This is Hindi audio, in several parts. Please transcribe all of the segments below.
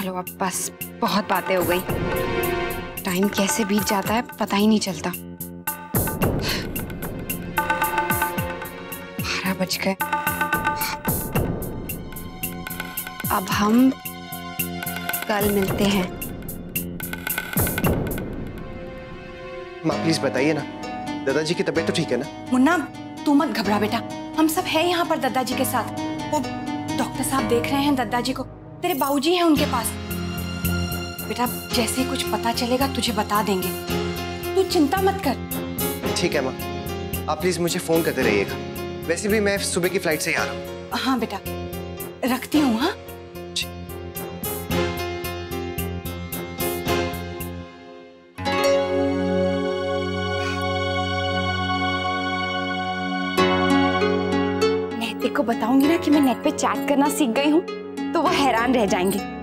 चलो अब बस, बहुत बातें हो गई। टाइम कैसे बीत जाता है पता ही नहीं चलता। 12 बज गए। अब हम कल मिलते हैं। माँ प्लीज बताइए ना, दादाजी की तबीयत तो ठीक है ना? मुन्ना तू मत घबरा बेटा, हम सब हैं यहाँ पर दादाजी के साथ। वो डॉक्टर साहब देख रहे हैं दादाजी को, तेरे बाबूजी हैं उनके पास। बेटा जैसे ही कुछ पता चलेगा तुझे बता देंगे, तू चिंता मत कर। ठीक है माँ, आप प्लीज मुझे फोन करते रहिएगा। वैसे भी मैं सुबह की फ्लाइट से ही आ रहा हूँ। हाँ बेटा, रखती हूँ। हाँ नैतिक को बताऊंगी ना कि मैं नेट पे चैट करना सीख गई हूँ, तो वो हैरान रह जाएंगे।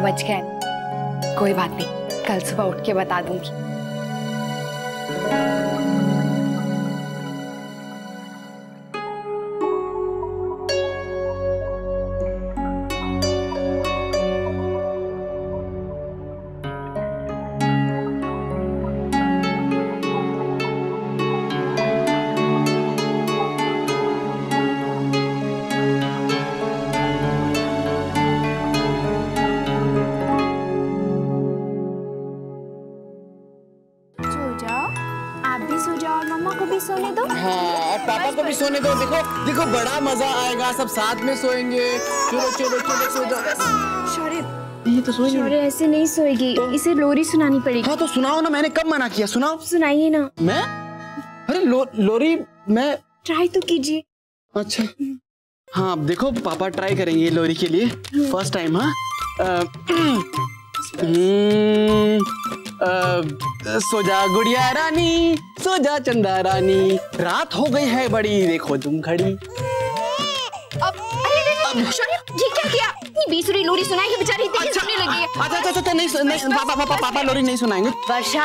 बच गए, कोई बात नहीं, कल सुबह उठ के बता दूंगी। सोने दो। हाँ, पापा को भी सोने दो। देखो देखो बड़ा मजा आएगा, सब साथ में सोएंगे। चलो चलो चलो सो जाओ। शौर्य, ये तो सोएगी। शौर्य ऐसे नहीं सोएगी, तो? इसे लोरी सुनानी पड़ेगी। हाँ तो सुनाओ ना, मैंने कब मना किया? सुनाओ। सुनाइए ना। मैं? अरे लोरी मैं ट्राई तो कीजिए। अच्छा हाँ, अब देखो पापा ट्राई करेंगे लोरी के लिए, फर्स्ट टाइम। हाँ सो जा गुड़िया रानी, सो जा चंदा रानी, रात हो गई है बड़ी, देखो तुम खड़ी। अब अरे शौर्य, ये क्या किया? ये बेसुरी लोरी सुनाएगी बेचारी, इतनी सुनने लगी है। अच्छा नहीं पापा लोरी नहीं सुनाएंगे। वर्षा,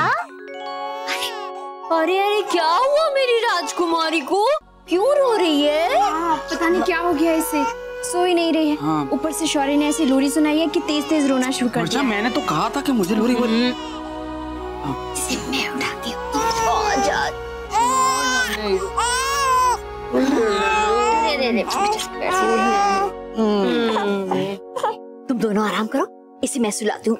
अरे अरे क्या हुआ मेरी राजकुमारी को? क्यों रो रही है? पता नहीं क्या हो गया इसे, सो ही नहीं रही है। हाँ। ऊपर से शौर्य ने ऐसी लोरी सुनाई है कि तेज तेज रोना शुरू कर दिया। मैंने तो कहा था कि मुझे लोरी मैं उठाती हूँ। तुम दोनों आराम करो, इसे मैं सुलाती हूँ।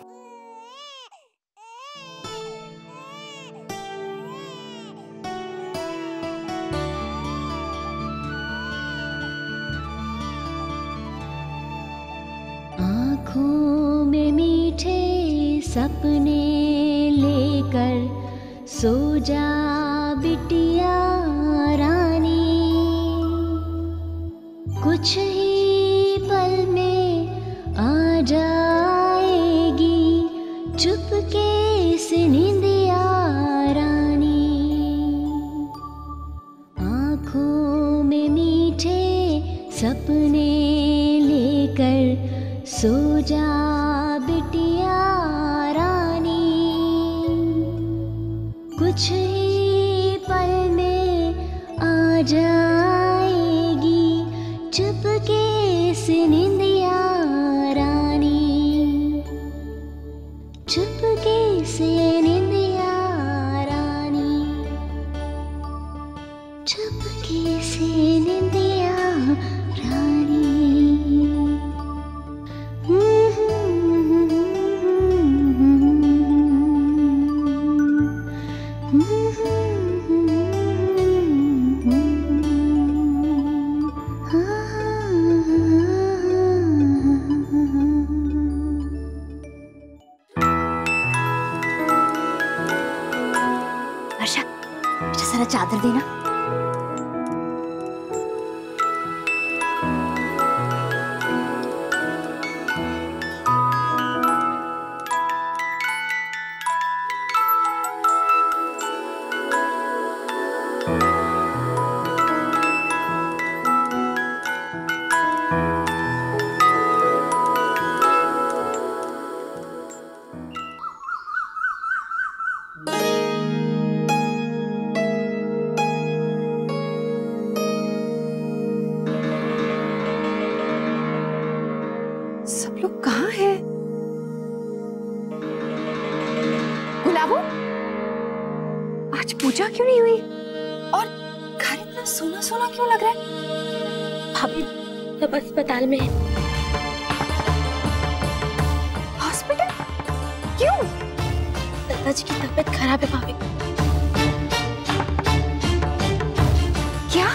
आँखों में मीठे सपने लेकर सो जा बिटिया रानी, कुछ ही पल में आ जाएगी चुपके से नींदिया रानी। आँखों में मीठे सपने लेकर सो जा बिटिया रानी, कुछ ही पल में आ जाएगी चुपके से नींदिया रानी, चुपके से नींदिया रानी, चुपके से नींदिया रानी। वर्षा, बेटा सारा चादर देना। आज पूजा क्यों नहीं हुई? और घर इतना सोना सोना क्यों लग रहा है? भाभी सब अस्पताल में है। हॉस्पिटल? क्यों? दादाजी की तबीयत खराब है भाभी। क्या?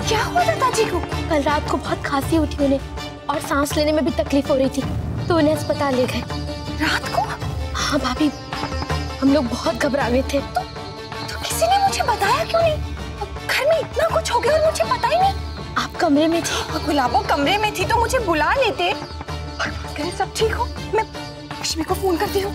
क्या हुआ दादाजी को? कल रात को बहुत खांसी उठी उन्हें और सांस लेने में भी तकलीफ हो रही थी, तो उन्हें अस्पताल ले गए। रात को? हाँ भाभी, हम लोग बहुत घबरा गए थे। तो किसी ने मुझे बताया क्यों नहीं? घर में इतना कुछ हो गया और मुझे पता ही नहीं। आप कमरे में थी। गुलाबो कमरे में थी तो मुझे बुला लेते। और बात करें सब ठीक हो, मैं लक्ष्मी को फोन करती हूँ।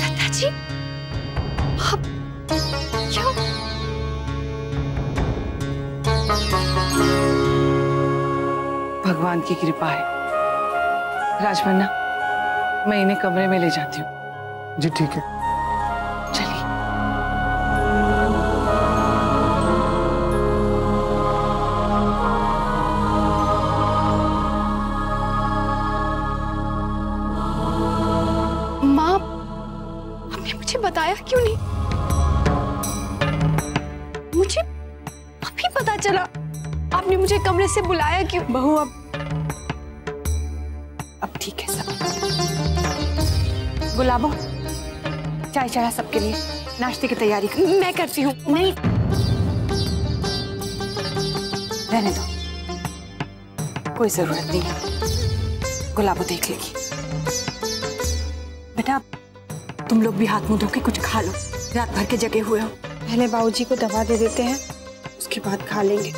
दादाजी, आप क्यों? भगवान की कृपा है। राजमन्ना, मैं इन्हें कमरे में ले जाती हूँ। जी ठीक है। चलिए। माँ, आपने मुझे बताया क्यों नहीं? मुझे अभी पता चला। आपने मुझे कमरे से बुलाया क्यों? बहू, अब ठीक है सब। गुलाबो, चाय चढ़ा सबके लिए, नाश्ते की तैयारी कर। मैं करती हूँ। नहीं, रहने दो, कोई जरूरत नहीं है। गुलाबो देख लेगी। बेटा, तुम लोग भी हाथ मुंह धो के कुछ खा लो, रात भर के जगे हुए हो। पहले बाबूजी को दवा दे देते हैं, उसके बाद खा लेंगे।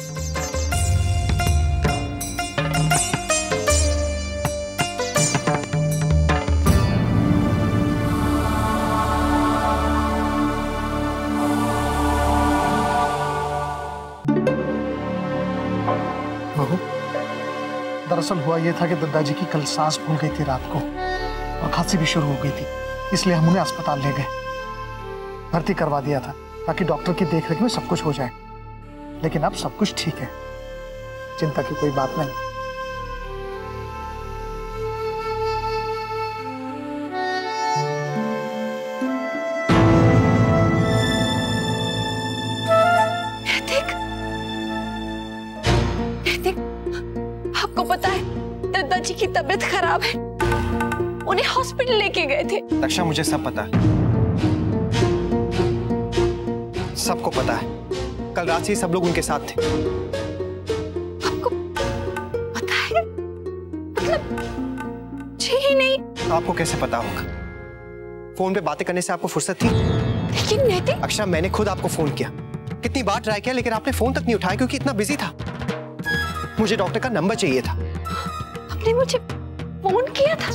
बहू, दरअसल हुआ ये था कि दादाजी की कल सांस फूल गई थी रात को और खांसी भी शुरू हो गई थी, इसलिए हम उन्हें अस्पताल ले गए, भर्ती करवा दिया था ताकि डॉक्टर की देखरेख में सब कुछ हो जाए। लेकिन अब सब कुछ ठीक है, चिंता की कोई बात नहीं। आपको पता है दादाजी की तबीयत खराब है, उन्हें हॉस्पिटल लेके गए थे। रक्षा, मुझे सब पता है, सबको पता है। कल रात से ही सब लोग उनके साथ थे। आपको पता है? मतलब मुझे ही नहीं। आपको कैसे पता होगा? फोन पे बातें करने से आपको फुर्सत थी? लेकिन नैतिक, अक्षा, मैंने खुद आपको फोन किया, कितनी बार ट्राई किया, लेकिन आपने फोन तक नहीं उठाया क्योंकि इतना बिजी था। मुझे डॉक्टर का नंबर चाहिए था। आपने मुझे फोन किया था?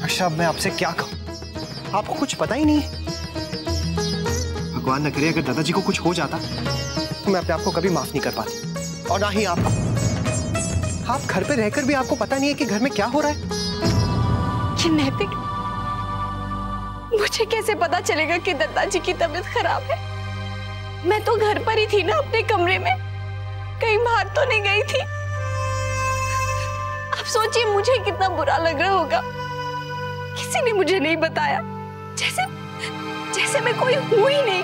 अक्षा, मैं आपसे क्या कहूं, आपको कुछ पता ही नहीं है। भगवान न करे अगर दादाजी को कुछ हो जाता तो मैं अपने आप को कभी माफ नहीं कर पाती, और ना ही आपको। आप घर पे रहकर भी आपको पता नहीं है कि घर में क्या हो रहा है। कि नैतिक, मुझे कैसे पता चलेगा कि दादाजी की तबीयत खराब है? मैं तो घर पर ही थी ना, अपने कमरे में, कहीं बाहर तो नहीं गई थी। आप सोचिए मुझे कितना बुरा लग रहा होगा। किसी ने मुझे नहीं बताया, जैसे मैं कोई हूं ही नहीं।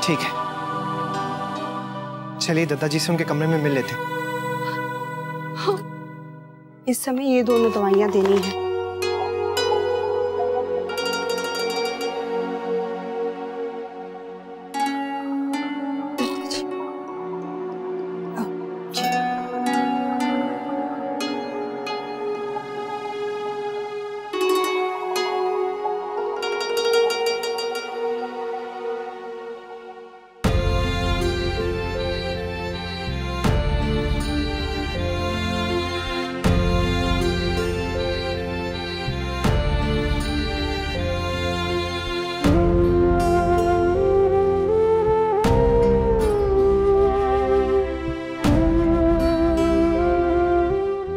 ठीक है, चलिए दादाजी से उनके कमरे में मिल लेते हैं। हाँ, इस समय ये दोनों दवाइयां देनी है।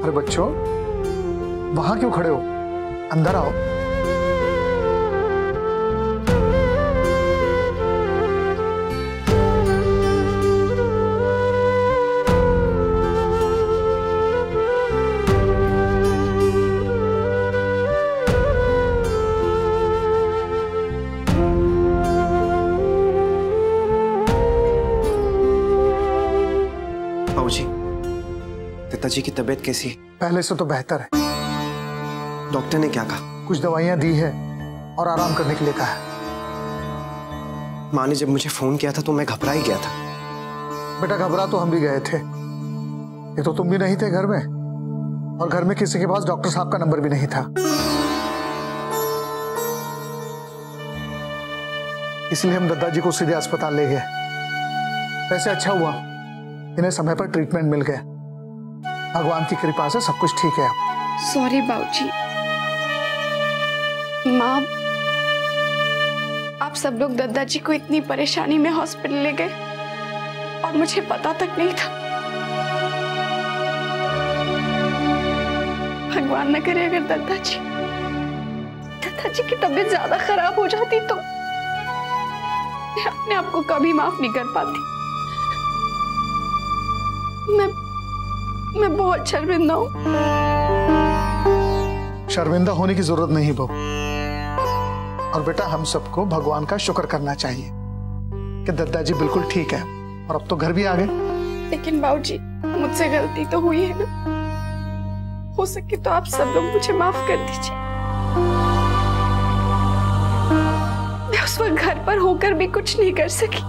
अरे बच्चों, वहां क्यों खड़े हो? अंदर आओ। दादाजी की तबीयत कैसी है? पहले से तो बेहतर है। डॉक्टर ने क्या कहा? कुछ दवाइयां दी है और आराम करने के लिए कहा है। माँ ने जब मुझे फोन किया था तो मैं घबरा ही गया था। बेटा घबरा तो हम भी गए थे, ये तो तुम भी नहीं थे घर में, और घर में किसी के पास डॉक्टर साहब का नंबर भी नहीं था। इसलिए हम दादाजी को सीधे अस्पताल ले गए। वैसे अच्छा हुआ इन्हें समय पर ट्रीटमेंट मिल गया। भगवान की कृपा से सब कुछ ठीक है। सॉरी बाबूजी। माँ, आप सब लोग दादाजी को इतनी परेशानी में हॉस्पिटल ले गए और मुझे पता तक नहीं था। भगवान न करे अगर दादाजी की तबीयत ज्यादा खराब हो जाती तो मैं अपने आप को कभी माफ नहीं कर पाती। मैं बहुत शर्मिंदा हूँ। शर्मिंदा होने की जरूरत नहीं बहू। और बेटा हम सबको भगवान का शुक्र करना चाहिए कि दादाजी बिल्कुल ठीक है और अब तो घर भी आ गए। लेकिन बाबूजी, मुझसे गलती तो हुई है ना। हो सके तो आप सब लोग मुझे माफ कर दीजिए। मैं उस वक्त घर पर होकर भी कुछ नहीं कर सकी।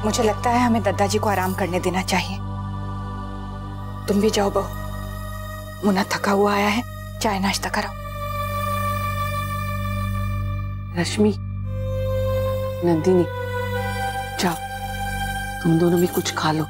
मुझे लगता है हमें दादाजी को आराम करने देना चाहिए। तुम भी जाओ बहू, मुन्ना थका हुआ आया है, चाय नाश्ता कराओ। रश्मि, नंदिनी, जाओ तुम दोनों भी कुछ खा लो।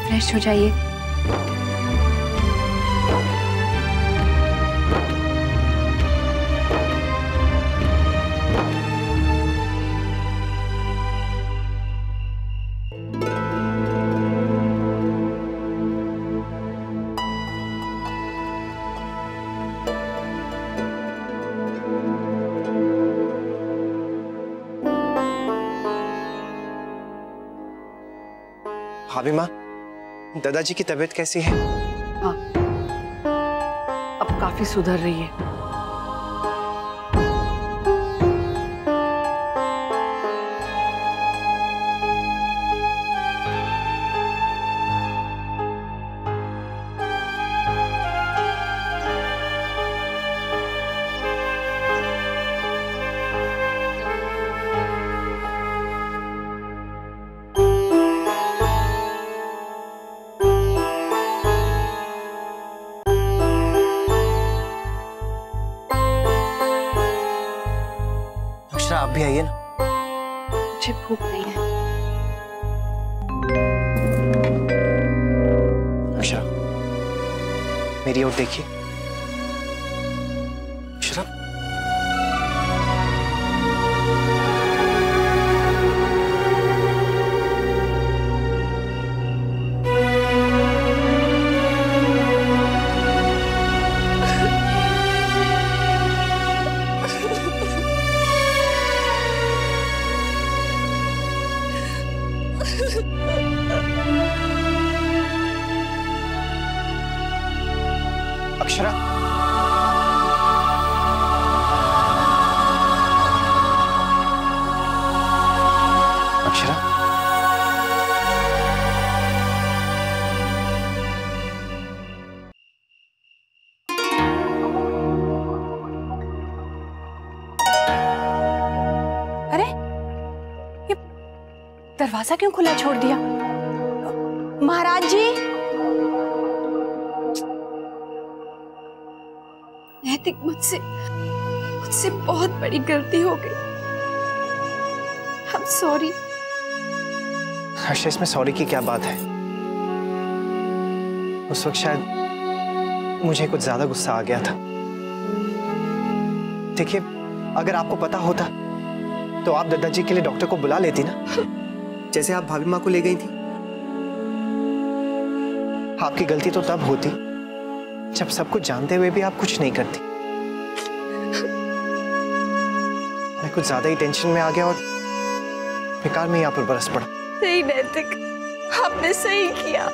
फ्रेश हो जाइए। भाभी माँ, दादाजी की तबीयत कैसी है? हाँ, अब काफी सुधर रही है। आप भी आइए ना। मुझे भूख नहीं है। अक्षरा, मेरी ओर देखिए। अक्षरा, अक्षरा, अक्षरा, दरवाजा क्यों खुला छोड़ दिया? महाराज जी, नैतिक, मुझसे बहुत बड़ी गलती हो गई। I'm sorry। हर्षा, इसमें सॉरी की क्या बात है? उस वक्त शायद मुझे कुछ ज्यादा गुस्सा आ गया था। देखिए, अगर आपको पता होता तो आप दादाजी के लिए डॉक्टर को बुला लेती ना, जैसे आप भाभी माँ को ले गई थी। आपकी गलती तो तब होती जब सब कुछ जानते हुए भी आप कुछ नहीं करती। मैं कुछ ज्यादा ही टेंशन में आ गया और बेकार में यहाँ पर बरस पड़ा। नहीं नैतिक, आपने सही किया।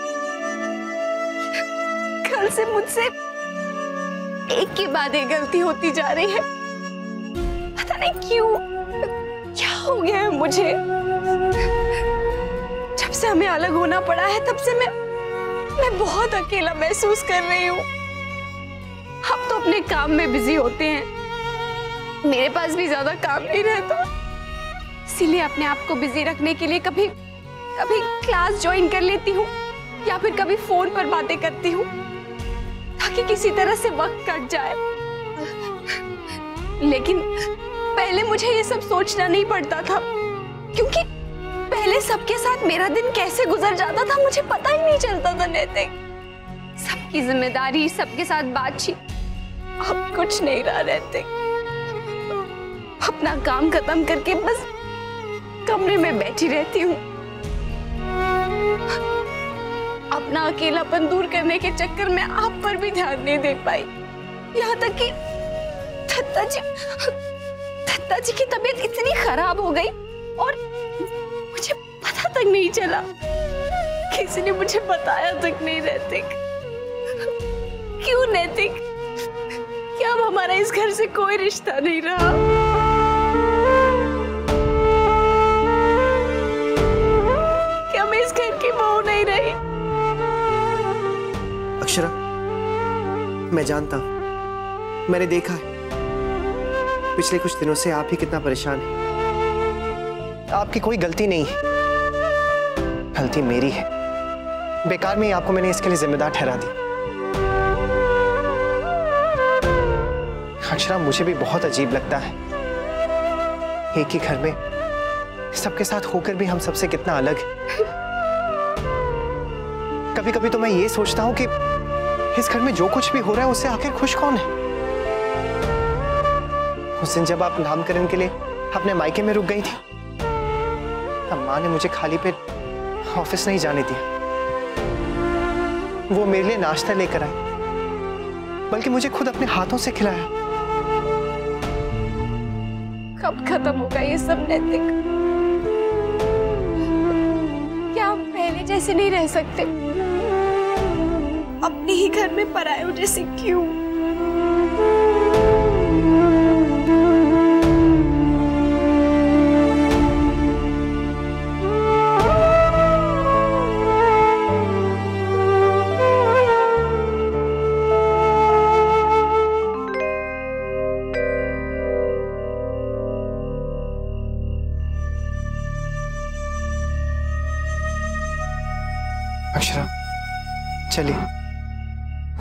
कल से मुझसे एक के बाद एक गलती होती जा रही है। पता नहीं क्यों, क्या हो गया है मुझे। जब से हमें अलग होना पड़ा है तब से मैं बहुत अकेला महसूस कर रही हूँ। हम तो अपने काम में बिजी होते हैं, मेरे पास भी ज्यादा काम नहीं रहता, इसीलिए अपने आप को बिजी रखने के लिए कभी क्लास ज्वाइन कर लेती हूँ या फिर कभी फोन पर बातें करती हूँ ताकि किसी तरह से वक्त कट जाए। लेकिन पहले मुझे ये सब सोचना नहीं पड़ता था, क्योंकि पहले सबके साथ मेरा दिन कैसे गुजर जाता था मुझे पता ही नहीं चलता था नैतिक। सबकी जिम्मेदारी, सबके साथ बातचीत, अब कुछ नहीं रहा नैतिक। अपना काम खत्म करके बस कमरे में बैठी रहती हूँ। अपना अकेलापन दूर करने के चक्कर में आप पर भी ध्यान नहीं दे पाई। यहाँ तक कि दत्ता जी की तबीयत इतनी खराब हो गई और मुझे पता तक नहीं चला, किसी ने मुझे बताया तक नहीं। नैतिक, क्यों नैतिक? क्या अब हमारा इस घर से कोई रिश्ता नहीं रहा? क्या मैं इस घर की बहू नहीं रही? अक्षरा, मैं जानता हूं, मैंने देखा है पिछले कुछ दिनों से आप ही कितना परेशान हैं। आपकी कोई गलती नहीं है, गलती मेरी है। बेकार में ही आपको मैंने इसके लिए जिम्मेदार ठहरा दी। अक्षरा, मुझे भी बहुत अजीब लगता है, एक ही घर में सबके साथ होकर भी हम सबसे कितना अलग हैं। कभी कभी तो मैं ये सोचता हूं कि इस घर में जो कुछ भी हो रहा है उससे आखिर खुश कौन है। उस दिन जब आप नामकरण के लिए अपने मायके में रुक गई थी, तब माँ ने मुझे खाली पेट ऑफिस नहीं जाने दिया। वो मेरे लिए नाश्ता लेकर आई, बल्कि मुझे खुद अपने हाथों से खिलाया। कब खत्म होगा ये सब नैतिक? क्या हम पहले जैसे नहीं रह सकते? अपने ही घर में परायों जैसे क्यों? अक्षरा, चलिए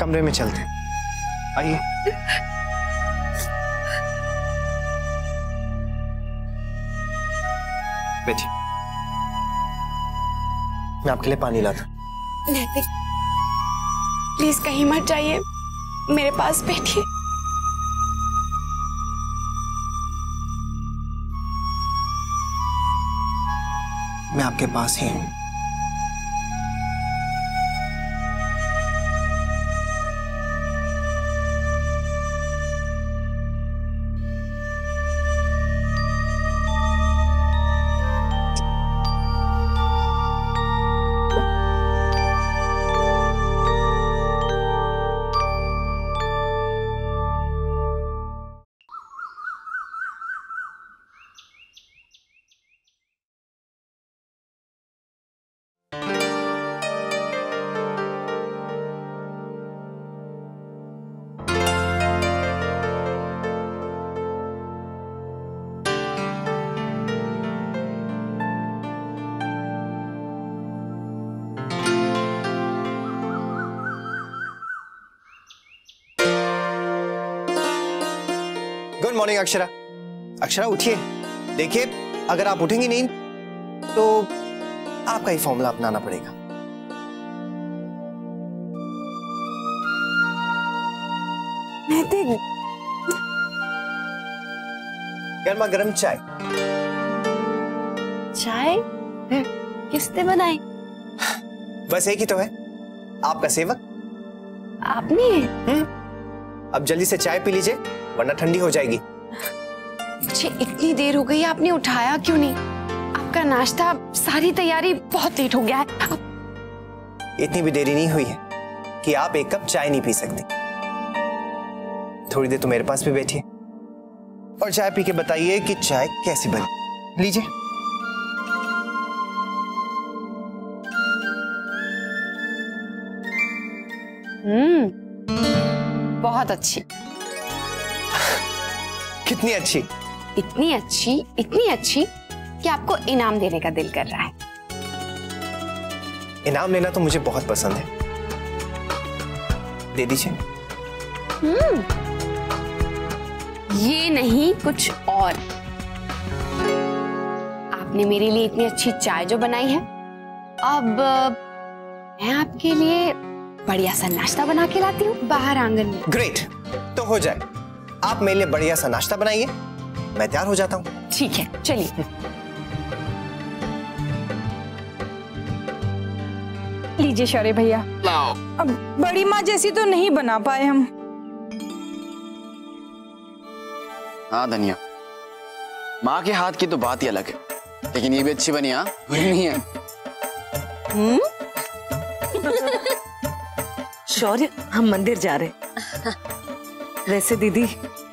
कमरे में चलते हैं, आइए। बैठिए, मैं आपके लिए पानी लाता। नैतिक, प्लीज कहीं मत जाइए, मेरे पास बैठिए। मैं आपके पास ही हूं। Good morning Akshara. अक्षरा उठिए, देखिए अगर आप उठेंगी नहीं तो आपका ही फॉर्मूला अपनाना पड़ेगा। गर्मा गर्म चाय। चाय किसने बनाई? बस एक ही तो है, आपका सेवक। आपने? अब जल्दी से चाय पी लीजिए वरना ठंडी हो जाएगी। मुझे इतनी देर हो गई, आपने उठाया क्यों नहीं? आपका नाश्ता, सारी तैयारी, बहुत लेट हो गया है। इतनी भी देरी नहीं हुई है कि आप एक कप चाय नहीं पी सकती। थोड़ी देर तो मेरे पास भी बैठिए और चाय पी के बताइए कि चाय कैसी बनी। लीजिए। बहुत अच्छी। कितनी अच्छी? इतनी अच्छी, इतनी अच्छी कि आपको इनाम देने का दिल कर रहा है। इनाम लेना तो मुझे बहुत पसंद है, दे दीजिए। ये नहीं, कुछ और। आपने मेरे लिए इतनी अच्छी चाय जो बनाई है, अब मैं आपके लिए बढ़िया सा नाश्ता बना के लाती हूँ बाहर आंगन में। ग्रेट, तो हो जाए। आप मेरे लिए बढ़िया सा नाश्ता बनाइए, मैं तैयार हो जाता हूँ। ठीक है, चलिए। लीजिए शौर्य भैया। अब बड़ी माँ जैसी तो नहीं बना पाए हम। हाँ धनिया, माँ के हाथ की तो बात ही अलग है, लेकिन ये भी अच्छी बनी। हाँ, बुरी नहीं है। शौर्य, हम मंदिर जा रहे। वैसे दीदी,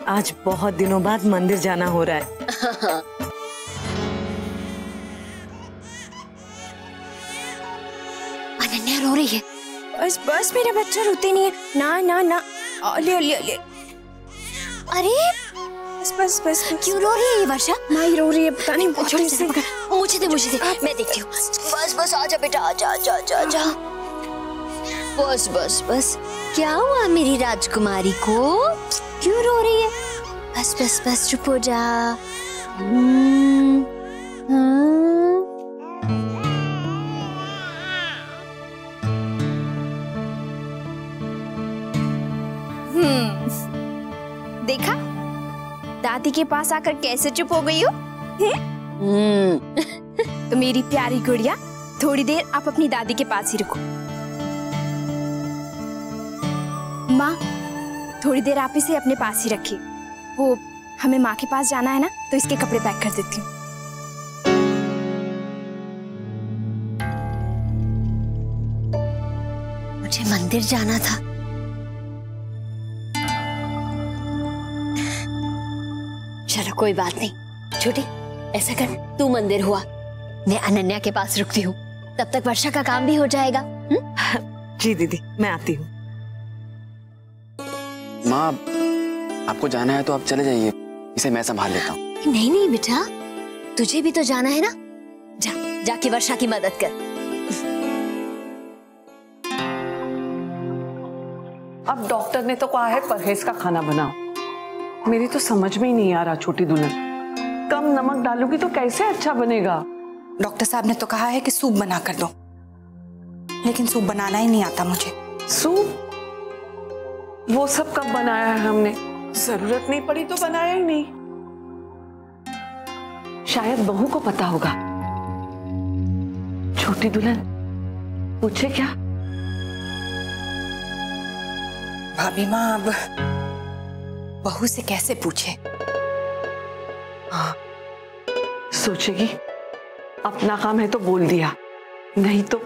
आज बहुत दिनों बाद मंदिर जाना हो रहा है। अनन्या रो रही है। बस बस, मेरा बच्चा रोते नहीं है। ना ना ना, ले ले ले। अरे बस बस बस, क्यों रो रही है ये वर्षा? माँ रो रही है, पता नहीं। मुझे दे, मुझे दे, मैं देखती हूँ। बस बस, आजा बेटा, आजा आजा आजा आजा। बस बस बस, क्या हुआ मेरी राजकुमारी को? क्यों रो रही है? बस बस बस, चुप हो जा। देखा, दादी के पास आकर कैसे चुप हो गई हो? तो मेरी प्यारी गुड़िया, थोड़ी देर आप अपनी दादी के पास ही रुको। माँ, थोड़ी देर आप इसे अपने पास ही रखिए। वो हमें माँ के पास जाना है ना, तो इसके कपड़े पैक कर देती हूँ। मुझे मंदिर जाना था। चलो कोई बात नहीं। छोटी, ऐसा कर, तू मंदिर हुआ, मैं अनन्या के पास रुकती हूँ, तब तक वर्षा का काम भी हो जाएगा। जी दीदी, मैं आती हूँ। माँ, आपको जाना है तो आप चले जाइए, इसे मैं संभाल लेता हूँ। नहीं नहीं बेटा, तुझे भी तो जाना है ना। जा, जाके वर्षा की मदद कर। अब डॉक्टर ने तो कहा है परहेज का खाना बनाओ। मेरी तो समझ में ही नहीं आ रहा छोटी दुल्हन, कम नमक डालूंगी तो कैसे अच्छा बनेगा? डॉक्टर साहब ने तो कहा है कि सूप बना कर दो, लेकिन सूप बनाना ही नहीं आता मुझे। सूप? वो सब कब बनाया है हमने? जरूरत नहीं पड़ी तो बनाया ही नहीं। शायद बहू को पता होगा। छोटी दुल्हन, पूछे क्या? भाभी माँ, अब बहू से कैसे पूछे? हाँ, सोचेगी अपना काम है तो बोल दिया, नहीं तो।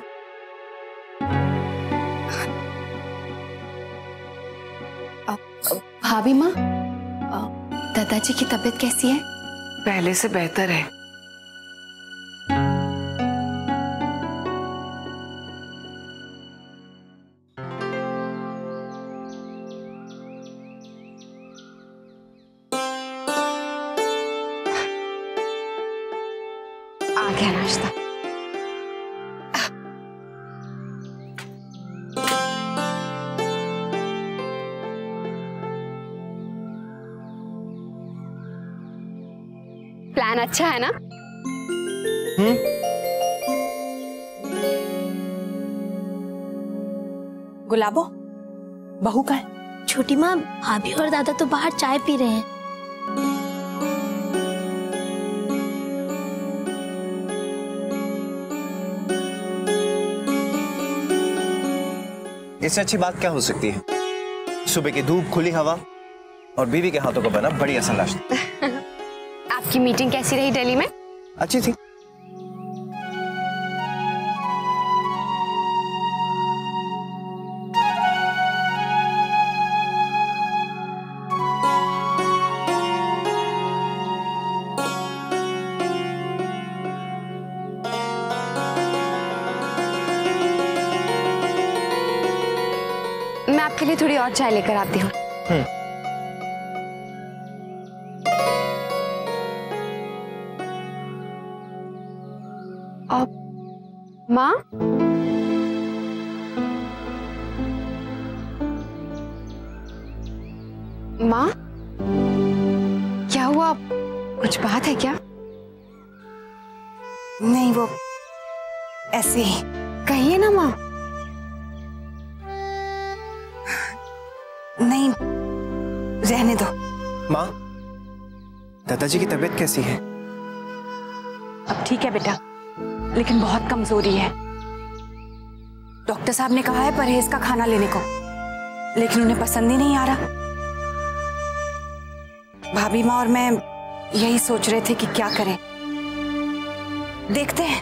भाभी माँ, दादाजी की तबीयत कैसी है? पहले से बेहतर है। आ गया नाश्ता। प्लान अच्छा है ना? गुलाबो, बहू का है? छोटी माँ, भाभी और दादा तो बाहर चाय पी रहे हैं। इससे अच्छी बात क्या हो सकती है? सुबह की धूप, खुली हवा और बीवी के हाथों का बना बढ़िया सा नाश्ता। आपकी मीटिंग कैसी रही दिल्ली में? अच्छी थी। मैं आपके लिए थोड़ी और चाय लेकर आती हूँ। माँ, माँ, क्या हुआ? कुछ बात है क्या? नहीं, वो ऐसे ही। कहिए ना माँ। नहीं, रहने दो। माँ, दादाजी की तबीयत कैसी है? अब ठीक है बेटा, लेकिन बहुत कमजोरी है। डॉक्टर साहब ने कहा है परहेज का खाना लेने को, लेकिन उन्हें पसंद ही नहीं आ रहा। भाभी माँ और मैं यही सोच रहे थे कि क्या करें। देखते हैं।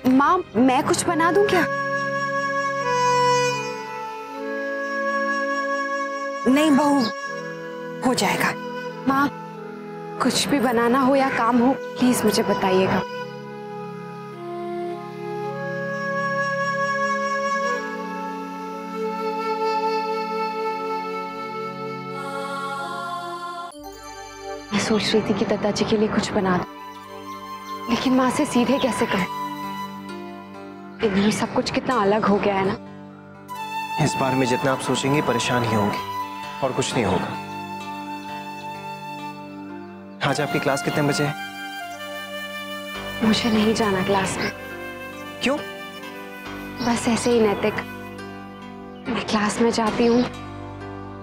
माँ, मैं कुछ बना दूं क्या? नहीं बहू, हो जाएगा। माँ, कुछ भी बनाना हो या काम हो, प्लीज मुझे बताइएगा। मैं सोच रही थी कि दादाजी के लिए कुछ बना दूं, लेकिन माँ से सीधे कैसे कहूं? इनमें सब कुछ कितना अलग हो गया है ना। इस बार में जितना आप सोचेंगे परेशान ही होंगे और कुछ नहीं होगा। आज आपकी क्लास कितने बजे है? मुझे नहीं जाना क्लास में। क्यों? बस ऐसे ही नैतिक। मैं क्लास में जाती हूँ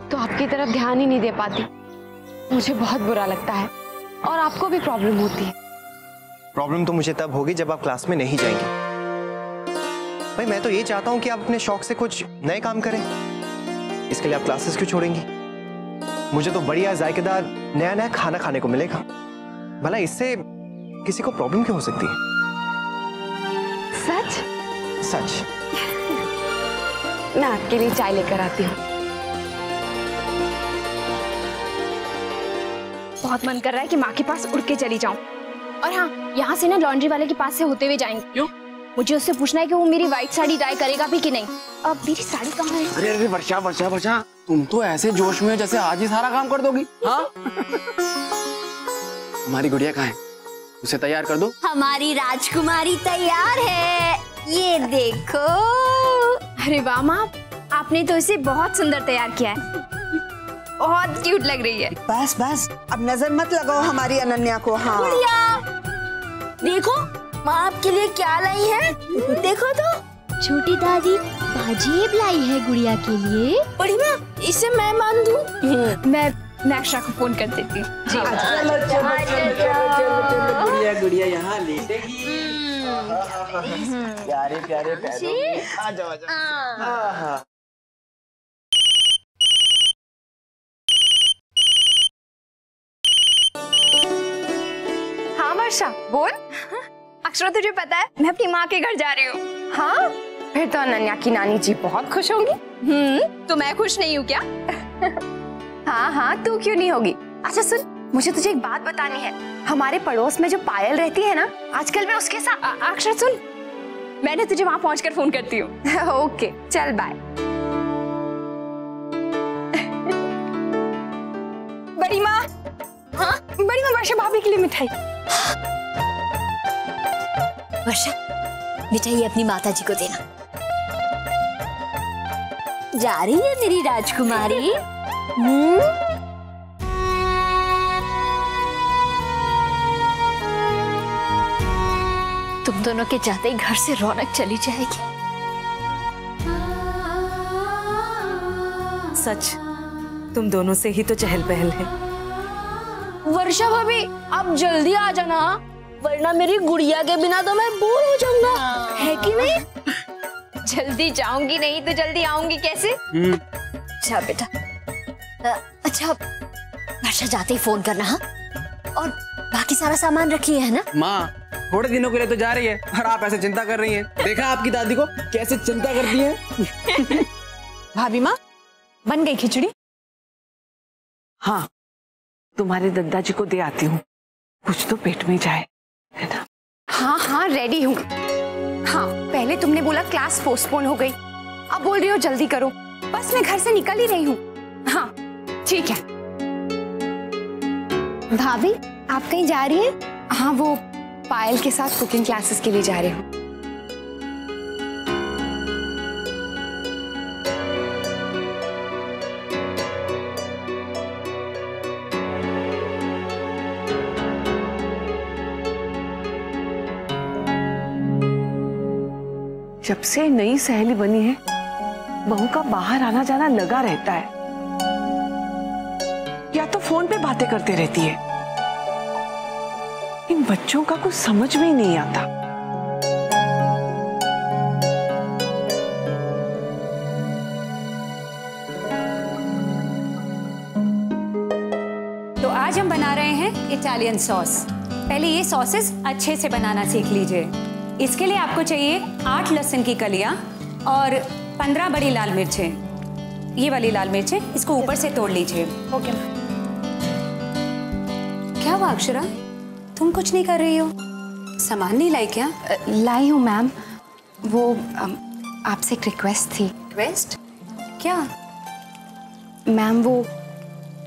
तो आपकी तरफ ध्यान ही नहीं दे पाती। मुझे बहुत बुरा लगता है और आपको भी प्रॉब्लम होती है। प्रॉब्लम तो मुझे तब होगी जब आप क्लास में नहीं जाएंगे। भाई मैं तो ये चाहता हूँ कि आप अपने शौक से कुछ नए काम करें। इसके लिए आप क्लासेस क्यों छोड़ेंगी? मुझे तो बढ़िया जायकेदार नया नया खाना खाने को मिलेगा। भला इससे किसी को प्रॉब्लम क्यों हो सकती है? सच? सच। मैं आपके लिए चाय लेकर आती हूँ। बहुत मन कर रहा है कि माँ के पास उड़ के चली जाऊं। और हाँ, यहाँ से ना लॉन्ड्री वाले के पास से होते हुए जाएंगे। क्यों? मुझे उससे पूछना है कि वो मेरी व्हाइट साड़ी डाई करेगा भी कि नहीं। अब मेरी साड़ी कहाँ है? अरे अरे वर्षा वर्षा वर्षा, तुम तो ऐसे जोश में हो जैसे आज ही सारा काम कर दोगी। हाँ? हमारी गुड़िया कहाँ है? उसे तैयार कर दो। हमारी राजकुमारी तैयार है, ये देखो। अरे वाह माँ, आपने तो इसे बहुत सुंदर तैयार किया है। बहुत क्यूट लग रही है। बस बस, अब नजर मत लगाओ हमारी अनन्या को। हाँ गुड़िया, देखो माँ आपके लिए क्या लाई है। देखो तो। छोटी दादी पाजेब लाई है गुड़िया के लिए। बड़ी माँ, इसे मैं मान दूँ? मैं अक्षरा को फोन कर देती हूँ। जी। चलो चलो चलो, गुड़िया गुड़िया यहाँ लेटेगी। प्यारे प्यारे पैरों में। आ जाओ आ जाओ। हाँ वर्षा, बोल। अक्षरा, तुझे पता है मैं अपनी माँ के घर जा रही हूँ। हाँ? फिर तो अनन्या की नानी जी बहुत खुश होंगी। तो मैं खुश नहीं हूँ क्या? हाँ हाँ, तू क्यों नहीं होगी? अच्छा सुन, मुझे तुझे एक बात बतानी है। हमारे पड़ोस में जो पायल रहती है ना, आजकल मैं उसके साथ। अक्षरा सुन, मैंने तुझे वहां पहुंचकर फोन करती हूँ। ओके, चल बाय। बड़ी माँ। हाँ? बड़ी माँ, वर्षा भाभी के लिए मिठाई। वर्षा, मिठाई अपनी माताजी को देना। जा रही है मेरी राजकुमारी। तुम दोनों के जाते ही घर से रौनक चली जाएगी। सच, तुम दोनों से ही तो चहल पहल है। वर्षा भाभी आप जल्दी आ जाना, वरना मेरी गुड़िया के बिना तो मैं बोर हो जाऊंगा, है कि नहीं? जल्दी जाऊंगी नहीं तो जल्दी आऊंगी कैसे? अच्छा बेटा, अच्छा वर्षा जाते ही फोन करना। हाँ, और बाकी सारा सामान रखी है ना? माँ थोड़े दिनों के लिए तो जा रही है और आप ऐसे चिंता कर रही हैं। देखा आपकी दादी को कैसे चिंता करती है। भाभी माँ, बन गई खिचड़ी? हाँ, तुम्हारे दादाजी को दे आती हूँ, कुछ तो पेट में जाए, है ना? हाँ हाँ रेडी हूँ। हाँ, पहले तुमने बोला क्लास पोस्टपोन हो गई, अब बोल रही हो जल्दी करो। बस मैं घर से निकल ही रही हूँ। हाँ ठीक है। भाभी आप कहीं जा रही हैं? हाँ, वो पायल के साथ कुकिंग क्लासेस के लिए जा रही हूँ। जब से नई सहेली बनी है, बहू का बाहर आना जाना लगा रहता है, या तो फोन पे बातें करते रहती है। इन बच्चों का कुछ समझ में ही नहीं आता। तो आज हम बना रहे हैं इटालियन सॉस। पहले ये सॉसेस अच्छे से बनाना सीख लीजिए। इसके लिए आपको चाहिए 8 लहसुन की कलियां और 15 बड़ी लाल मिर्चें। ये वाली लाल मिर्चें, इसको ऊपर से तोड़ लीजिए। Okay ma'am. क्या हुआ अक्षरा, तुम कुछ नहीं कर रही हो? सामान नहीं लाई क्या? लाई हूँ मैम। वो आपसे एक रिक्वेस्ट थी। रिक्वेस्ट? क्या? मैम वो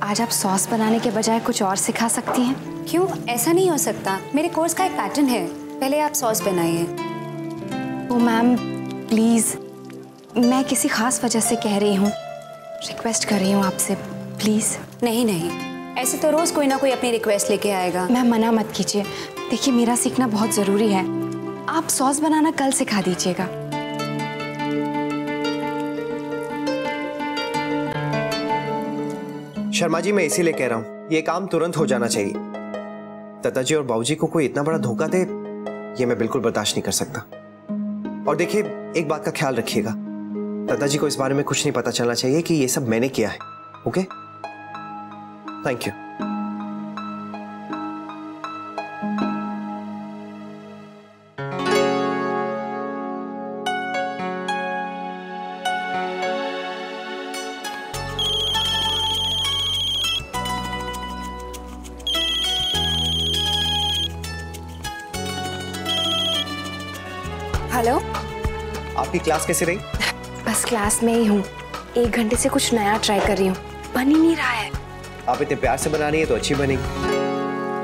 आज आप सॉस बनाने के बजाय कुछ और सिखा सकती हैं? क्यों, ऐसा नहीं हो सकता। मेरे कोर्स का एक पैटर्न है, पहले आप सॉस बनाइए। वो मैम प्लीज, मैं किसी खास वजह से कह रही हूँ, रिक्वेस्ट कर रही हूँ आपसे, प्लीज। नहीं नहीं, ऐसे तो रोज कोई ना कोई अपनी रिक्वेस्ट लेके आएगा। मैम मना मत कीजिए, देखिए मेरा सीखना बहुत जरूरी है। आप सॉस बनाना कल सिखा दीजिएगा। शर्मा जी, मैं इसीलिए कह रहा हूँ ये काम तुरंत हो जाना चाहिए। दादाजी और बाबूजी को कोई इतना बड़ा धोखा दे, ये मैं बिल्कुल बर्दाश्त नहीं कर सकता। और देखिए, एक बात का ख्याल रखिएगा, दादाजी को इस बारे में कुछ नहीं पता चलना चाहिए कि ये सब मैंने किया है। Okay, thank you. हेलो, आपकी क्लास कैसे रही? बस क्लास में ही हूँ, 1 घंटे से कुछ नया ट्राई कर रही हूँ, बन ही नहीं रहा है। आप इतने प्यार से बना रही है तो अच्छी बनेगी।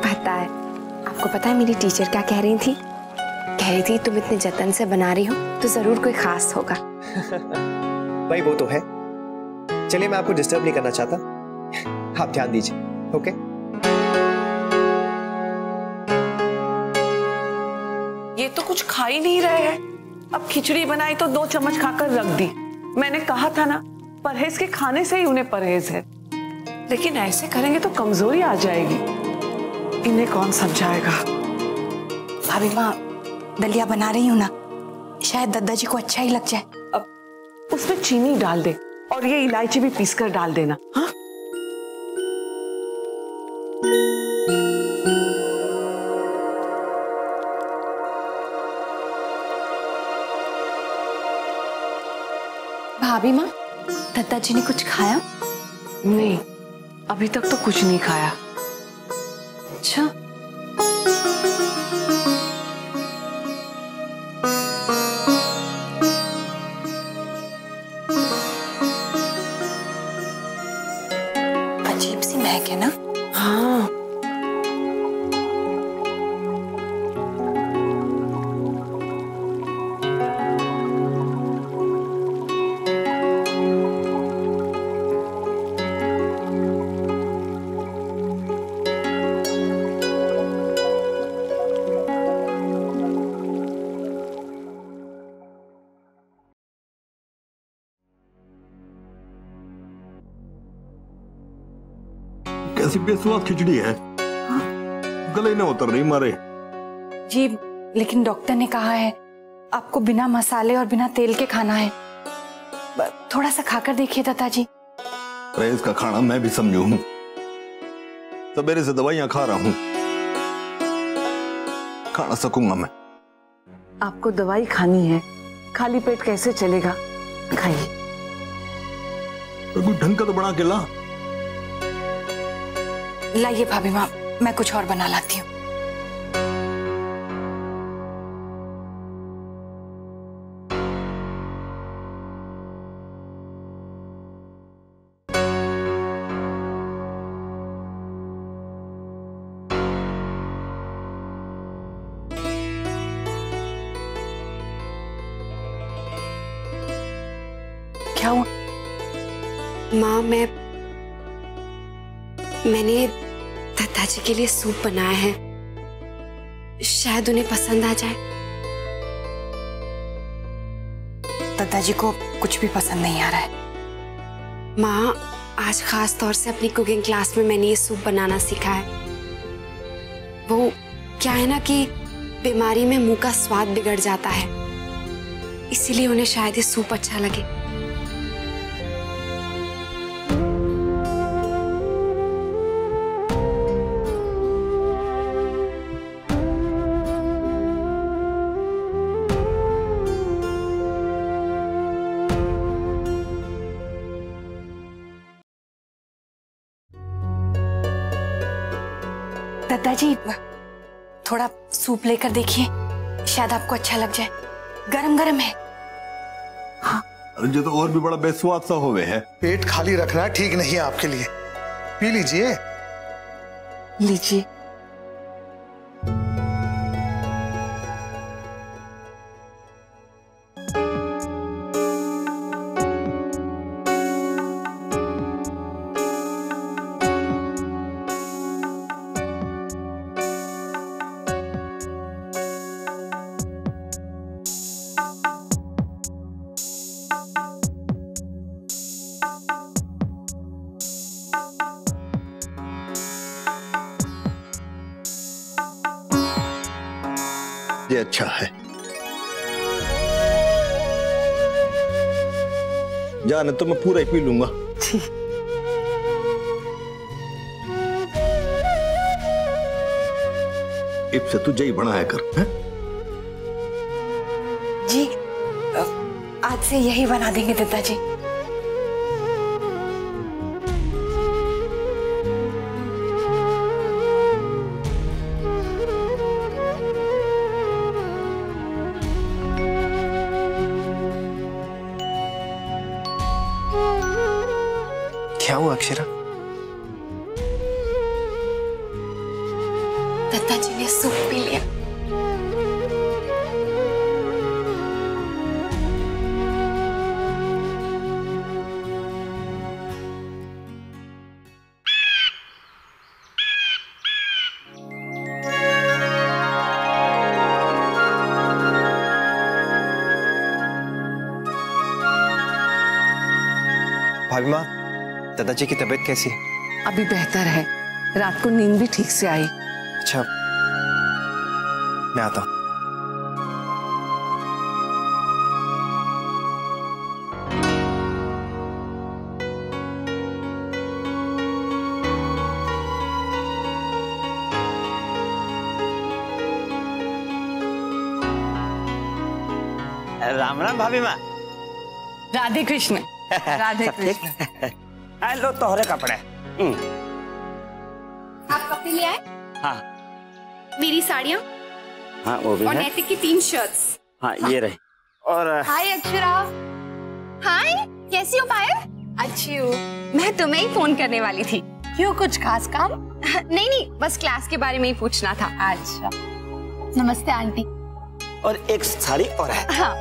पता है, आपको पता है मेरी टीचर क्या कह रही थी? कह रही थी तुम इतने जतन से बना रही हो तो जरूर कोई खास होगा। भाई वो तो है। चलिए, मैं आपको डिस्टर्ब नहीं करना चाहता, आप ध्यान दीजिए। ओके, ये तो कुछ खा ही नहीं रहे हैं। अब खिचड़ी बनाई तो 2 चम्मच खाकर रख दी। मैंने कहा था ना, परहेज के खाने से ही उन्हें परहेज है, लेकिन ऐसे करेंगे तो कमजोरी आ जाएगी। इन्हें कौन समझाएगा? भाभी माँ, दलिया बना रही हूँ ना, शायद दादाजी को अच्छा ही लग जाए। अब उसमें चीनी डाल दे और ये इलायची भी पीसकर डाल देना। हाँ, भाभी माँ, दादाजी ने कुछ खाया? नहीं, अभी तक तो कुछ नहीं खाया। अच्छा, अजीब सी महक है ना? हाँ, ऐसी बेस्वाद खिचड़ी है, गले न उतर रही मारे। जी लेकिन डॉक्टर ने कहा है आपको बिना मसाले और बिना तेल के खाना है। थोड़ा सा खाकर देखिए दादाजी। परहेज का खाना मैं भी समझू हूँ, सवेरे से दवाइयां खा रहा हूँ, खा ना सकूंगा मैं। आपको दवाई खानी है, खाली पेट कैसे चलेगा? खाइए। कोई ढंग का तो बना के ला। लाइए भाभी माँ, मैं कुछ और बना लाती हूँ। क्या हुआ? माँ मैंने दादाजी के लिए सूप बनाया है, शायद उन्हें पसंद आ जाए। दादाजी को कुछ भी पसंद नहीं आ रहा है। माँ आज खास तौर से अपनी कुकिंग क्लास में मैंने ये सूप बनाना सीखा है। वो क्या है ना कि बीमारी में मुंह का स्वाद बिगड़ जाता है, इसीलिए उन्हें शायद ये सूप अच्छा लगे। दादाजी थोड़ा सूप लेकर देखिए, शायद आपको अच्छा लग जाए। गरम गरम है। हाँ। जो तो और भी बड़ा बेस्वाद सा होवे है। पेट खाली रखना ठीक नहीं है आपके लिए, पी लीजिए। लीजिए। ये अच्छा है। जाने तो मैं पूरा ही पी लूंगा। इससे तुझे ही बनाया कर है? जी आज से यही बना देंगे दादाजी। क्या हुआ अक्षरा? दादाजी ने सूप पी लिया। भाभी माँ, दादाजी की तबीयत कैसी है? अभी बेहतर है, रात को नींद भी ठीक से आई। अच्छा, मैं आता हूँ। राम राम भाभी माँ। राधे कृष्ण। राधे कृष्ण। लो तोहरे कपड़े। आप कपड़े ले आए? हाँ। मेरी साड़ियाँ? हाँ वो भी और है। नैतिक की 3 शर्ट्स। हाँ ये रहे। और हाय अक्षरा। हाय, कैसी हो पायल? अच्छी हूँ। मैं तुम्हें ही फोन करने वाली थी। क्यों, कुछ खास काम? नहीं नहीं, बस क्लास के बारे में ही पूछना था। अच्छा। नमस्ते आंटी। और एक साड़ी और है। हाँ।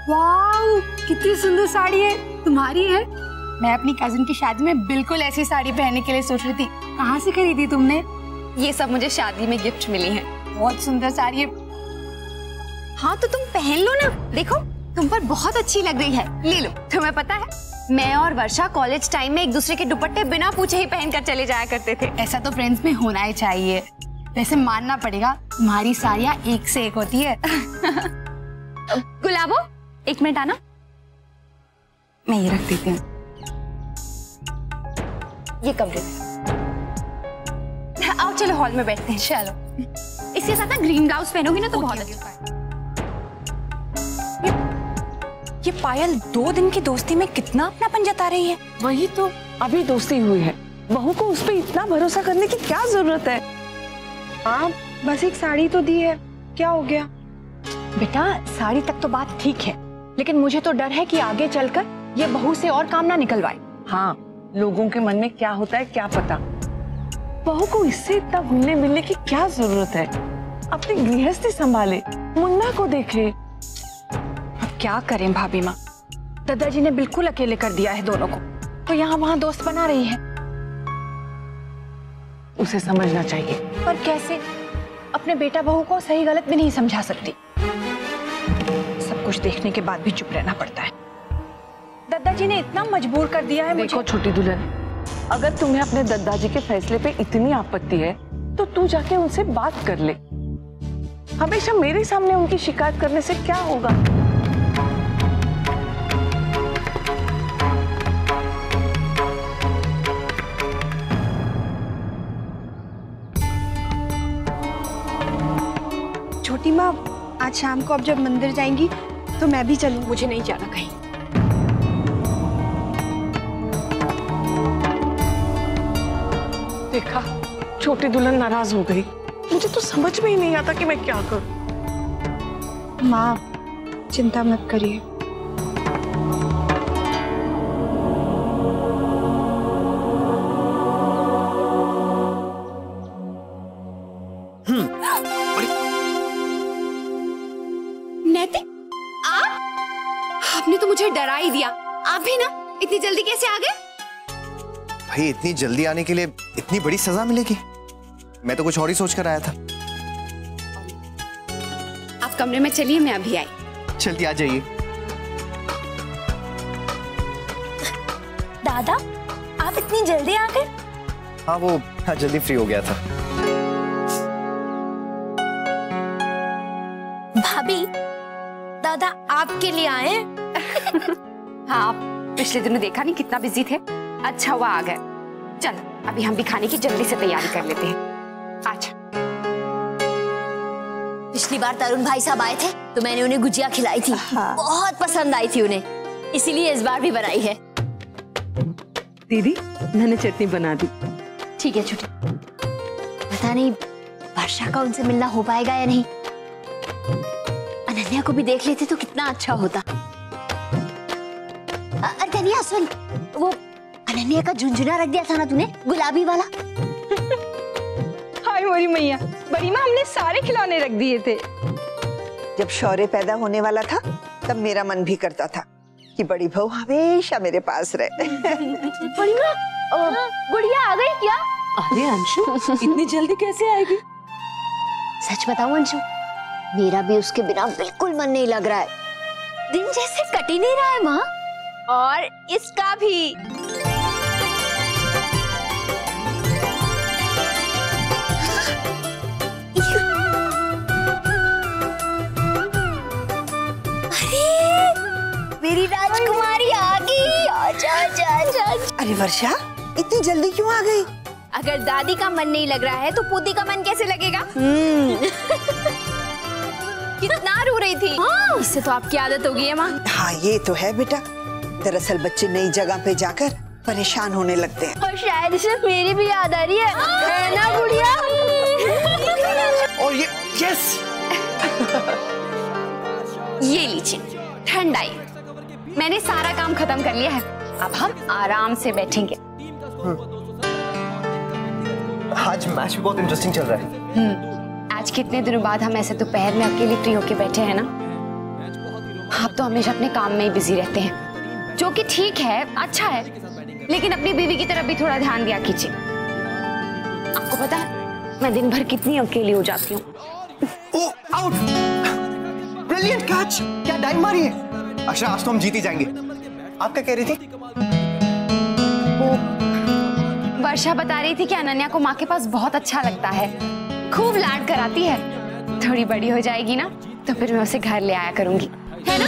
वाओ, कितनी सुंदर साड़ी है। तुम्हारी है? मैं अपनी कजिन की शादी में बिल्कुल ऐसी साड़ी पहनने के लिए सोच रही थी। कहाँ से खरीदी तुमने? ये सब मुझे शादी में गिफ्ट मिली है। बहुत सुंदर साड़ी है। हाँ तो तुम पहन लो ना, देखो तुम पर बहुत अच्छी लग रही है। ले लो। तुम्हें पता है मैं और वर्षा कॉलेज टाइम में एक दूसरे के दुपट्टे बिना पूछे ही पहनकर चले जाया करते थे। ऐसा तो फ्रेंड्स में होना ही चाहिए। वैसे मानना पड़ेगा तुम्हारी साड़ियाँ एक से एक होती है। गुलाबो, 1 मिनट आना। मैं ये रख देती हूँ। ये कमरे में आओ, चलो हॉल में बैठते हैं। चलो, इसके साथ ना ग्रीन ब्लाउज पहनोगी ना तो बहुत अच्छा। ये पायल 2 दिन की दोस्ती में कितना अपनापन जता रही है। वही तो, अभी दोस्ती हुई है, बहू को उस पर इतना भरोसा करने की क्या जरूरत है? आप बस एक साड़ी तो दी है, क्या हो गया? बेटा साड़ी तक तो बात ठीक है, लेकिन मुझे तो डर है कि आगे चलकर ये बहू से और काम ना निकलवाए। हाँ, लोगों के मन में क्या होता है क्या पता। बहू को इससे इतना घुलने मिलने की क्या जरूरत है? अपनी गृहस्थी संभाले, मुन्ना को देखे। अब क्या करें भाभी माँ, दादाजी ने बिल्कुल अकेले कर दिया है दोनों को, तो यहाँ वहाँ दोस्त बना रही है। उसे समझना चाहिए। पर कैसे? अपने बेटा बहू को सही गलत भी नहीं समझा सकती। सब कुछ देखने के बाद भी चुप रहना पड़ता है। दादाजी ने इतना मजबूर कर दिया है। देखो छोटी दुल्हन, अगर तुम्हें अपने दादाजी के फैसले पे इतनी आपत्ति है तो तू जाके उनसे बात कर ले। हमेशा मेरे सामने उनकी शिकायत करने से क्या होगा? छोटी माँ, आज शाम को अब जब मंदिर जाएंगी तो मैं भी चलूं। मुझे नहीं जाना कहीं। देखा, छोटी दुल्हन नाराज हो गई। मुझे तो समझ में ही नहीं आता कि मैं क्या करूं। माँ चिंता मत करिए। नैतिक, आपने तो मुझे डरा ही दिया। आप भी ना इतनी जल्दी कैसे आ गए? भाई इतनी जल्दी आने के लिए इतनी बड़ी सजा मिलेगी? मैं तो कुछ और ही सोच कर आया था। आप कमरे में चलिए, मैं अभी आई। जल्दी आ जाइए। दादा, आप इतनी जल्दी आ गए? हाँ, वो जल्दी फ्री हो गया था। भाभी, दादा आपके लिए आए? हाँ, पिछले दिनों देखा नहीं कितना बिजी थे। अच्छा हुआ आ गए। चलो अभी हम भी खाने की जल्दी से तैयारी कर लेते हैं। अच्छा, पिछली बार तरुण भाई साहब आए थे तो मैंने उन्हें गुजिया खिलाई थी। बहुत पसंद आई थी उन्हें, इसीलिए इस बार भी बनाई है। दीदी मैंने चटनी बना दी। ठीक है छोटी। पता नहीं वर्षा का उनसे मिलना हो पाएगा या नहीं। अनन्या को भी देख लेते तो कितना अच्छा होता। अरे धनिया सुन, वो अनन्या का झुंझुना रख दिया था ना तूने, गुलाबी वाला। हाय मोरी मैया, बड़ी माँ हमने सारे खिलौने रख दिए थे। जब शौर्य पैदा होने वाला था तब मेरा मन भी करता था कि बड़ी बहू हमेशा मेरे पास रहे। बड़ी माँ, गुड़िया आ गई क्या? अरे अंशु, इतनी जल्दी कैसे आएगी? सच बताऊं अंशु, मेरा भी उसके बिना बिल्कुल मन नहीं लग रहा है। दिन जैसे कट ही नहीं रहा है माँ। और इसका भी। मेरी राजकुमारी आ गई। आजा आजा आजा। अरे वर्षा, इतनी जल्दी क्यों आ गई? अगर दादी का मन नहीं लग रहा है तो पूती का मन कैसे लगेगा? कितना रो रही थी। इससे तो आपकी आदत हो गई है माँ। हाँ ये तो है बेटा, दरअसल बच्चे नई जगह पे जाकर परेशान होने लगते हैं। और शायद इसे मेरी भी याद आ रही है ना गुड़िया? और ये यस। ये लीजिए ठंडाई। मैंने सारा काम खत्म कर लिया है, अब हम आराम से बैठेंगे। आज मैच भी बहुत इंटरेस्टिंग चल रहा है। आज कितने दिनों बाद हम ऐसे दोपहर में अकेले फ्री होके बैठे हैं ना। आप तो हमेशा अपने काम में ही बिजी रहते हैं, जो कि ठीक है, अच्छा है, लेकिन अपनी बीवी की तरफ भी थोड़ा ध्यान दिया कीजिए। आपको पता है मैं दिन भर कितनी अकेली हो जाती हूँ। ओह, आउट! Brilliant catch! क्या डाइव मारी है। अक्षरा, आज तो हम जीत ही जाएंगे। आप क्या कह रही थी? वर्षा बता रही थी कि अनन्या को माँ के पास बहुत अच्छा लगता है, खूब लाड कराती है। थोड़ी बड़ी हो जाएगी ना तो फिर मैं उसे घर ले आया करूंगी, है ना?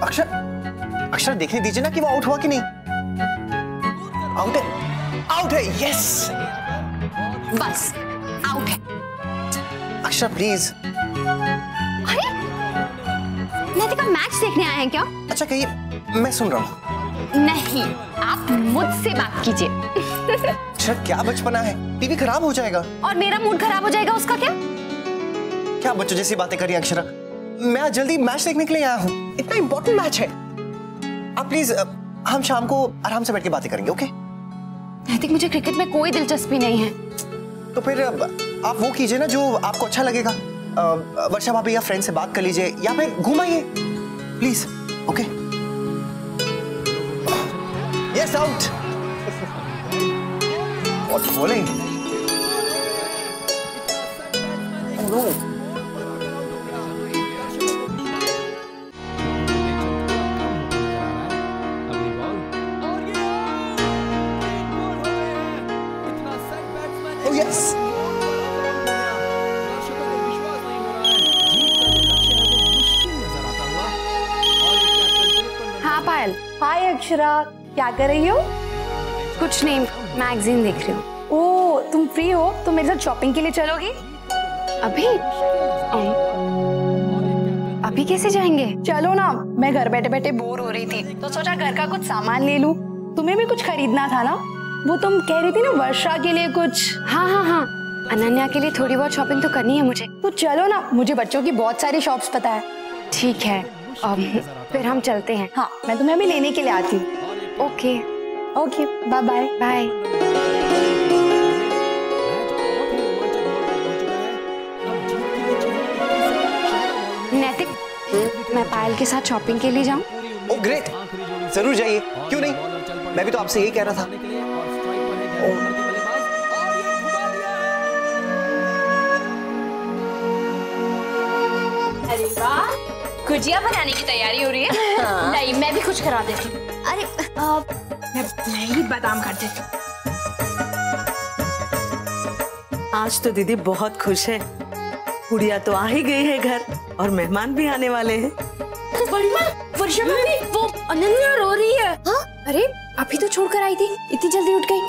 अक्षर, अक्षर देखने दीजिए ना कि वो आउट हुआ कि नहीं। आउट है, आउट है, यस। बस आउट है। अक्षर प्लीज। अरे नैतिका मैच देखने आए हैं क्या? अच्छा कहिए, मैं सुन रहा हूँ। नहीं, आप मुझसे बात कीजिए। अक्षर क्या बचपना है, टीवी खराब हो जाएगा। और मेरा मूड खराब हो जाएगा उसका क्या? क्या बच्चों जैसी बातें करिए अक्षरा। मैं आज जल्दी मैच देखने के लिए आया हूँ, इतना इंपॉर्टेंट मैच है। आप प्लीज, हम शाम को आराम से बैठ के बातें करेंगे, ओके? नैतिक, मुझे क्रिकेट में कोई दिलचस्पी नहीं है। तो फिर आप वो कीजिए ना जो आपको अच्छा लगेगा। वर्षा भाभी या फ्रेंड से बात कर लीजिए या फिर घुमाइए प्लीज, ओके? Yes, out. और बोले यस। हाँ पायल। हाय अक्षरा, क्या कर रही हो? कुछ नहीं, मैगजीन देख रही हूँ। ओ, तुम फ्री हो तो मेरे साथ शॉपिंग के लिए चलोगी? अभी? अभी कैसे जाएंगे? चलो ना, मैं घर बैठे बैठे बोर हो रही थी तो सोचा घर का कुछ सामान ले लूं। तुम्हें भी कुछ खरीदना था ना? वो तुम कह रही थी ना वर्षा के लिए कुछ। हाँ हाँ हाँ, अनन्या के लिए थोड़ी बहुत शॉपिंग तो करनी है मुझे। तो चलो ना, मुझे बच्चों की बहुत सारी शॉप्स पता है। ठीक है, फिर हम चलते हैं। हाँ, मैं तुम्हें अभी लेने के लिए आती हूँ। Okay okay, bye bye. Bye. Naitik, मैं पायल के साथ शॉपिंग के लिए जाऊं? ओह ग्रेट, जरूर जाइए, क्यों नहीं? मैं भी तो आपसे यही कह रहा था। अरे वाह, गुजिया बनाने की तैयारी हो रही है। हाँ। नहीं, मैं भी कुछ करा देती हूँ। अरे मैं ही बादाम कर देती हूँ। आज तो दीदी बहुत खुश है, गुड़िया तो आ ही गई है घर और मेहमान भी आने वाले हैं। बड़ी माँ, वर्षा भाभी, वो अनन्या रो रही है। हाँ? अरे अभी तो छोड़कर आई थी, इतनी जल्दी उठ गई।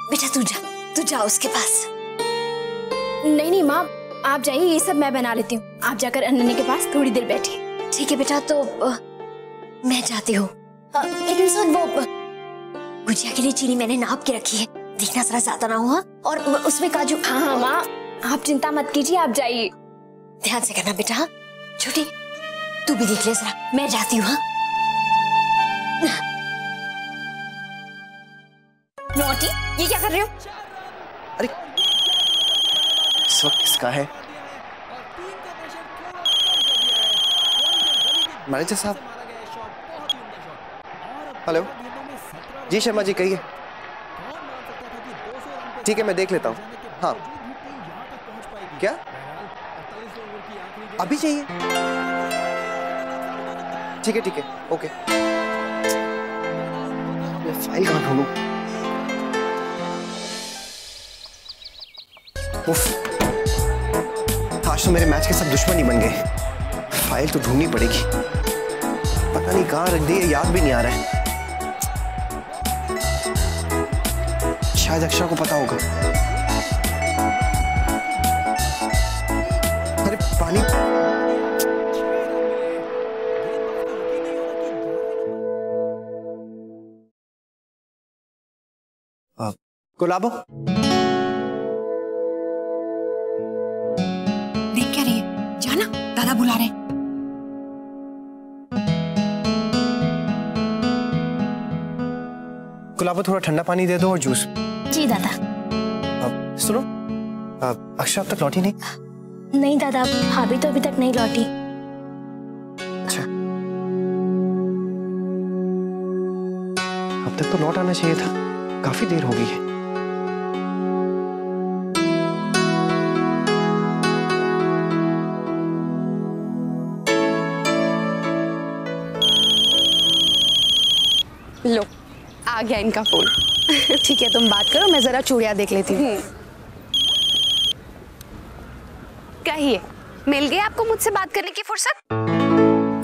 बेटा तू जा उसके पास। नहीं नहीं माँ, आप जाइए, ये सब मैं बना लेती हूँ। आप जाकर अनन्या के पास थोड़ी देर बैठिए। ठीक है बेटा, तो मैं जाती हूँ। लेकिन सुन, वो गुजिया के लिए चीनी मैंने नाप के रखी है, देखना जरा ज्यादा ना हुआ, और उसमें काजू। हाँ हाँ माँ, आप चिंता मत कीजिए, आप जाइए। ध्यान से करना बेटा। छोटी, तू भी देख ले जरा, मैं जाती हूँ। नोटी, ये क्या कर रहे हो? अरे इस वक्त किसका है? मैनेजर साहब। हेलो जी, शर्मा जी कहिए। ठीक है, मैं देख लेता हूँ। हाँ, क्या अभी चाहिए? ठीक है, ओके। मैं फाइल कहाँ ढूंढूं? आज तो मेरे मैच के सब दुश्मन ही बन गए। फाइल तो ढूंढनी पड़ेगी, पता नहीं कहाँ रख दी है, याद भी नहीं आ रहा है। शायद अक्षरा को पता होगा। अरे पानी। गुलाबो, देख क्या रही है? जाना, दादा बुला रहे। गुलाबो थोड़ा ठंडा पानी दे दो और जूस। जी दादा। सुनो, अक्षरा अब तक लौटी नहीं? नहीं दादा, भाभी तो अभी तक नहीं लौटी। अच्छा, अब तक तो लौट आना चाहिए था, काफी देर हो गई है। लो, आ गया इनका फोन। ठीक है, तुम बात करो, मैं जरा चूड़ियां देख लेती हूँ। कहिए, मिल गई आपको मुझसे बात करने की फुर्सत?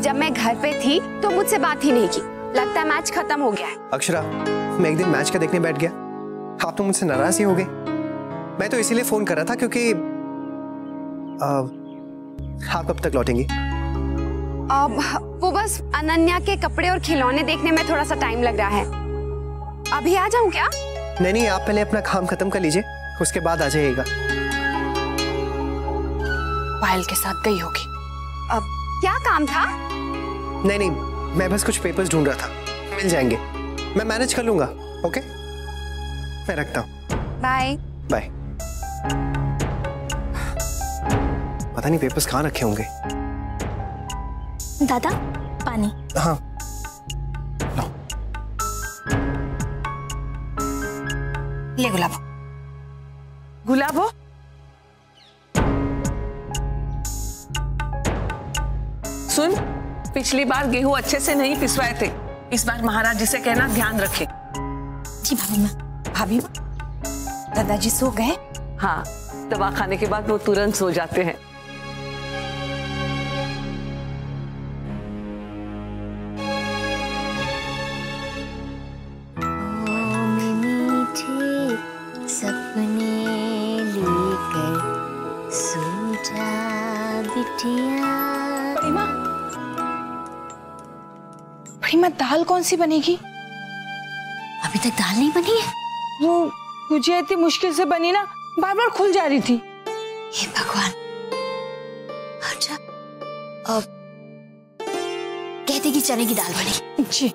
जब मैं घर पे थी तो मुझसे बात ही नहीं की। लगता है मैच खत्म हो गया है। अक्षरा, मैं एक दिन मैच का देखने बैठ गया, आप तो मुझसे नाराज ही हो गए। मैं तो इसीलिए फोन कर रहा था क्योंकि आप कब तक लौटेंगी? वो बस अनन्या के कपड़े और खिलौने देखने में थोड़ा सा टाइम लग रहा है। अभी आ जाऊं क्या? नहीं, आप पहले अपना काम खत्म कर लीजिए, उसके बाद आ जाइएगा। पायल के साथ गई होगी। अब क्या काम था? नहीं, मैं बस कुछ पेपर्स ढूंढ रहा था, मिल जाएंगे, मैं मैनेज कर लूंगा। ओके, मैं रखता हूँ। Bye bye. पता नहीं पेपर्स कहाँ रखे होंगे। दादा, पानी। हाँ, ले गुलाबो। गुलाबो, सुन, पिछली बार गेहूं अच्छे से नहीं पिसवाए थे, इस बार महाराज जी से कहना ध्यान रखे। जी भाभी माँ। भाभी माँ, दादाजी सो गए? हाँ, दवा खाने के बाद वो तुरंत सो जाते हैं। सपने लेकर सो जा बिटिया। बड़ी माँ, दाल कौन सी बनेगी? अभी तक दाल नहीं बनी है? वो मुझे इतनी मुश्किल से बनी ना, बार बार खुल जा रही थी। हे भगवान। अच्छा, अब कहते कि चने की दाल बनी। जी।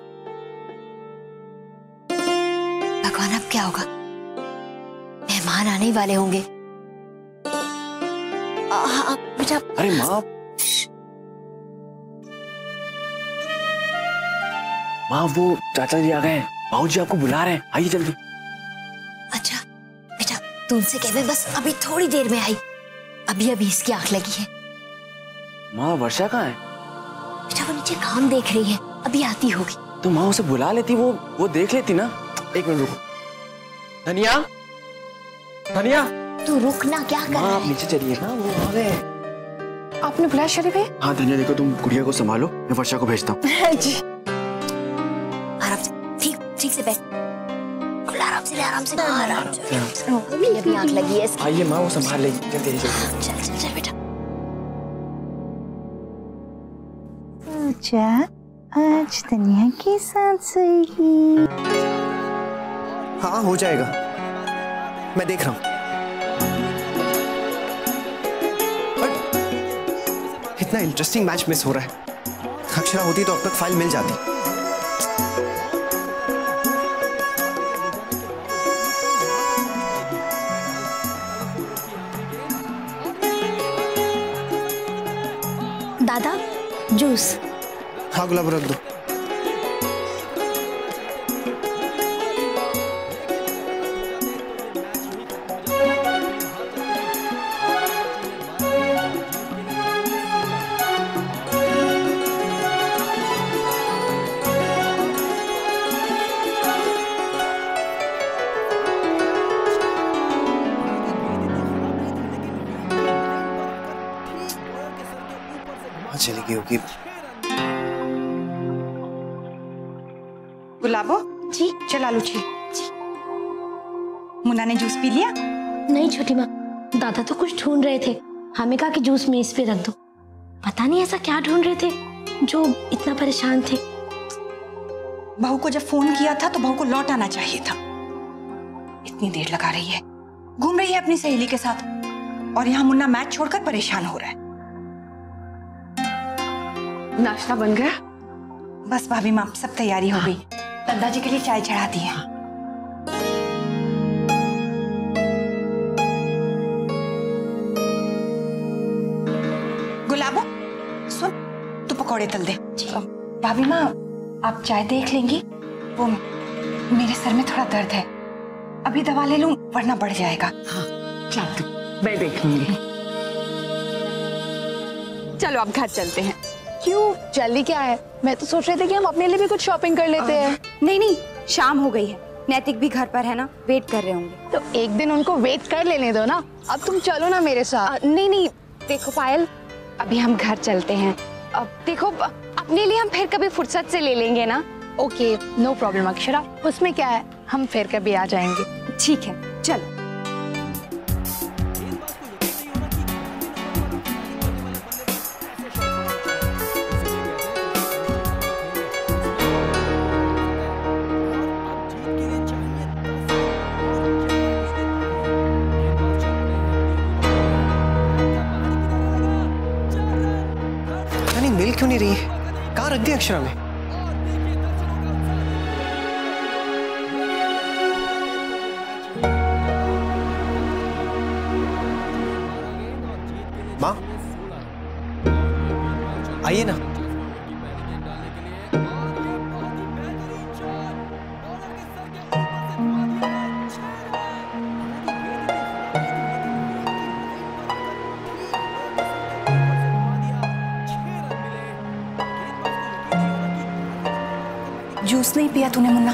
भगवान, अब क्या होगा? मेहमान आने वाले होंगे। बेटा। अरे माँ, माँ वो चाचा जी आ गए हैं, बाबू जी आपको बुला रहे हैं, आइए जल्दी। अच्छा बेटा, तू उनसे कह, मैं बस अभी थोड़ी देर में आई, अभी इसकी आंख लगी है। माँ वर्षा कहाँ है? बेटा वो नीचे काम देख रही है, अभी आती होगी। तो माँ उसे बुला लेती, वो देख लेती ना। एक मिनट रुको। धनिया, धनिया। तू रुकना, क्या कर रहा है? आप नीचे चलिए ना, वो आ गए। आपने बुलाया शरीफ है? हाँ धनिया, देखो तुम गुड़िया को संभालो, मैं वर्षा को भेजता हूँ। जी। आराम से, ठीक से बैठ। आराम से, आराम से, आराम से। अभी आंख लगी है इसकी। आइए माँ, वो संभाल लेगी। जल्दी जल्दी। चल बेटा। सोचा आज धनिया के साथ सोएगी। हाँ हो जाएगा, मैं देख रहा हूँ। इतना इंटरेस्टिंग मैच मिस हो रहा है। अक्षरा होती तो अब तक फाइल मिल जाती। दादा, जूस। हाँ गुलाब, रख दो। चली गई होगी। गुलाबो जी, चला लो जी। मुन्ना ने जूस पी लिया? नहीं छोटी माँ, दादा तो कुछ ढूंढ रहे थे, हमें कहा कि जूस मेज पे रख दो। पता नहीं ऐसा क्या ढूंढ रहे थे जो इतना परेशान थे। बहू को जब फोन किया था तो बहू को लौट आना चाहिए था। इतनी देर लगा रही है, घूम रही है अपनी सहेली के साथ, और यहाँ मुन्ना मैच छोड़कर परेशान हो रहा है। नाश्ता बन गया? बस भाभी माँ, सब तैयारी हो गई। दादाजी के लिए चाय चढ़ा दी है। गुलाबो सुन, तू पकौड़े तल दे। भाभी माँ, आप चाय देख लेंगी? वो मेरे सर में थोड़ा दर्द है, अभी दवा ले लूं वरना बढ़ जाएगा। हाँ, मैं देख लूंगी। चलो अब घर चलते हैं। क्यों, जल्दी क्या है? मैं तो सोच रही थी कि हम अपने लिए भी कुछ शॉपिंग कर लेते हैं। नहीं नहीं, शाम हो गई है, नैतिक भी घर पर है ना, वेट कर रहे होंगे। तो एक दिन उनको वेट कर लेने दो ना। अब तुम चलो ना मेरे साथ। नहीं नहीं, देखो पायल, अभी हम घर चलते हैं। अब देखो, अपने लिए हम फिर कभी फुर्सत से ले लेंगे ना। ओके, नो प्रॉब्लम अक्षरा, उसमें क्या है, हम फिर कभी आ जाएंगे। ठीक है, चलो। मिल क्यों नहीं रही है? कहाँ रख दी अक्षरा ने? माँ, आइए ना। जूस नहीं पिया तूने मुन्ना?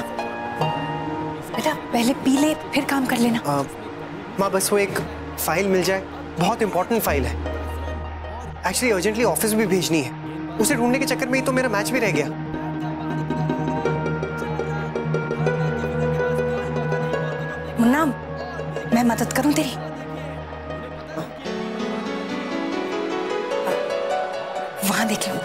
बेटा पहले पी ले, फिर काम कर लेना। माँ बस वो एक फाइल मिल जाए, बहुत इंपॉर्टेंट फाइल है। एक्चुअली अर्जेंटली ऑफिस भी भेजनी है। उसे ढूंढने के चक्कर में ही तो मेरा मैच भी रह गया। मुन्ना, मैं मदद करूं तेरी? वहां देख लो।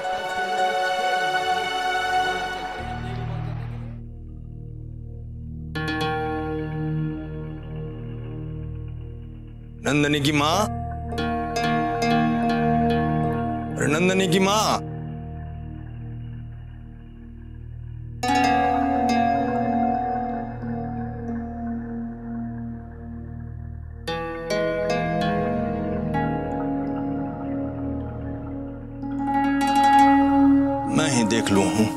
नंदनी की माँ, अरे नंदनी की माँ, मैं ही देख लूं हूं।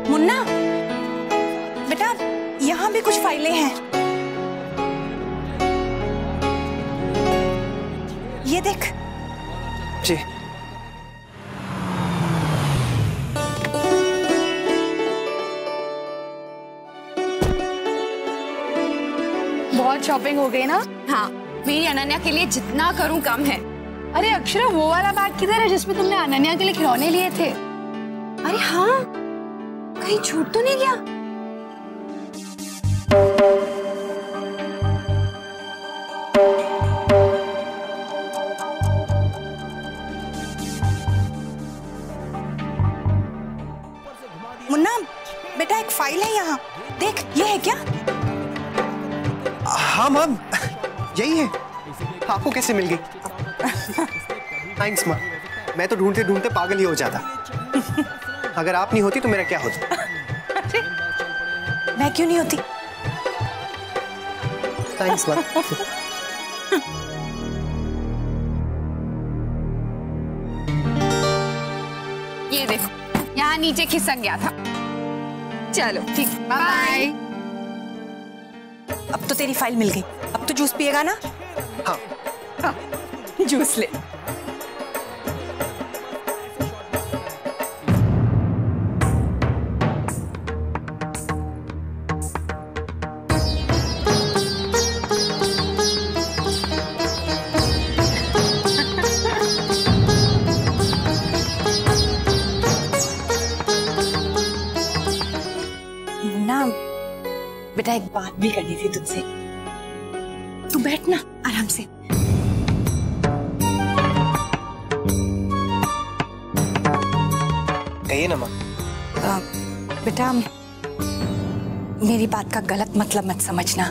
मुन्ना बेटा, यहाँ भी कुछ फाइलें हैं। ये देख। जी। बहुत शॉपिंग हो गई ना? हाँ, मेरी अनन्या के लिए जितना करूं कम है। अरे अक्षरा, वो वाला बैग किधर है जिसमें तुमने अनन्या के लिए खिलौने लिए थे? अरे हाँ, कहीं छूट तो नहीं गया? मुन्ना बेटा, एक फाइल है यहाँ, देख। ये है क्या? हाँ मैम, यही है। आपको कैसे मिल गई? थैंक्स माँ, मैं तो ढूंढते ढूंढते पागल ही हो जाता। अगर आप नहीं होती तो मेरा क्या होता? मैं क्यों नहीं होती? थैंक्स माँ। ये देखो, यहाँ नीचे खिसक गया था। चलो ठीक, बाय। अब तो तेरी फाइल मिल गई। अब तो जूस पिएगा ना? हाँ। जूस ले। बेटा एक बात भी करनी थी तुझसे। तू बैठ ना आराम से। कहिए ना माँ। बेटा मेरी बात का गलत मतलब मत समझना।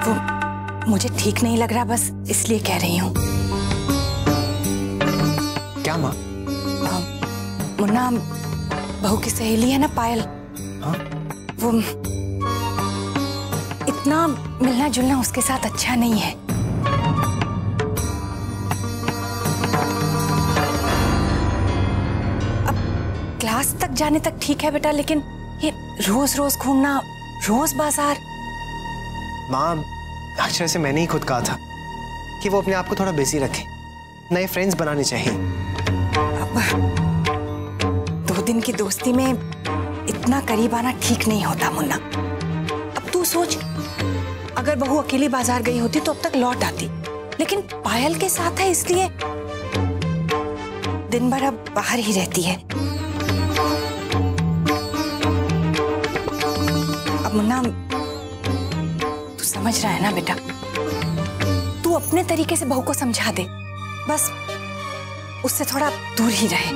वो मुझे ठीक नहीं लग रहा, बस इसलिए कह रही हूँ। क्या माँ? मुन्ना, बहू की सहेली है ना पायल, हाँ? वो इतना मिलना जुलना उसके साथ अच्छा नहीं है। अब क्लास तक जाने तक ठीक है बेटा, लेकिन ये रोज रोज घूमना, रोज बाजार। माँ अक्षरा से मैंने ही खुद कहा था कि वो अपने आप को थोड़ा बिजी रखे, नए फ्रेंड्स बनाने चाहिए। अब 2 दिन की दोस्ती में इतना करीब आना ठीक नहीं होता मुन्ना। अब तू सोच, अगर बहू अकेली बाजार गई होती तो अब तक लौट आती, लेकिन पायल के साथ है इसलिए दिन भर अब बाहर ही रहती है। अब मुन्ना तू समझ रहा है ना बेटा, तू अपने तरीके से बहू को समझा दे, बस उससे थोड़ा दूर ही रहे।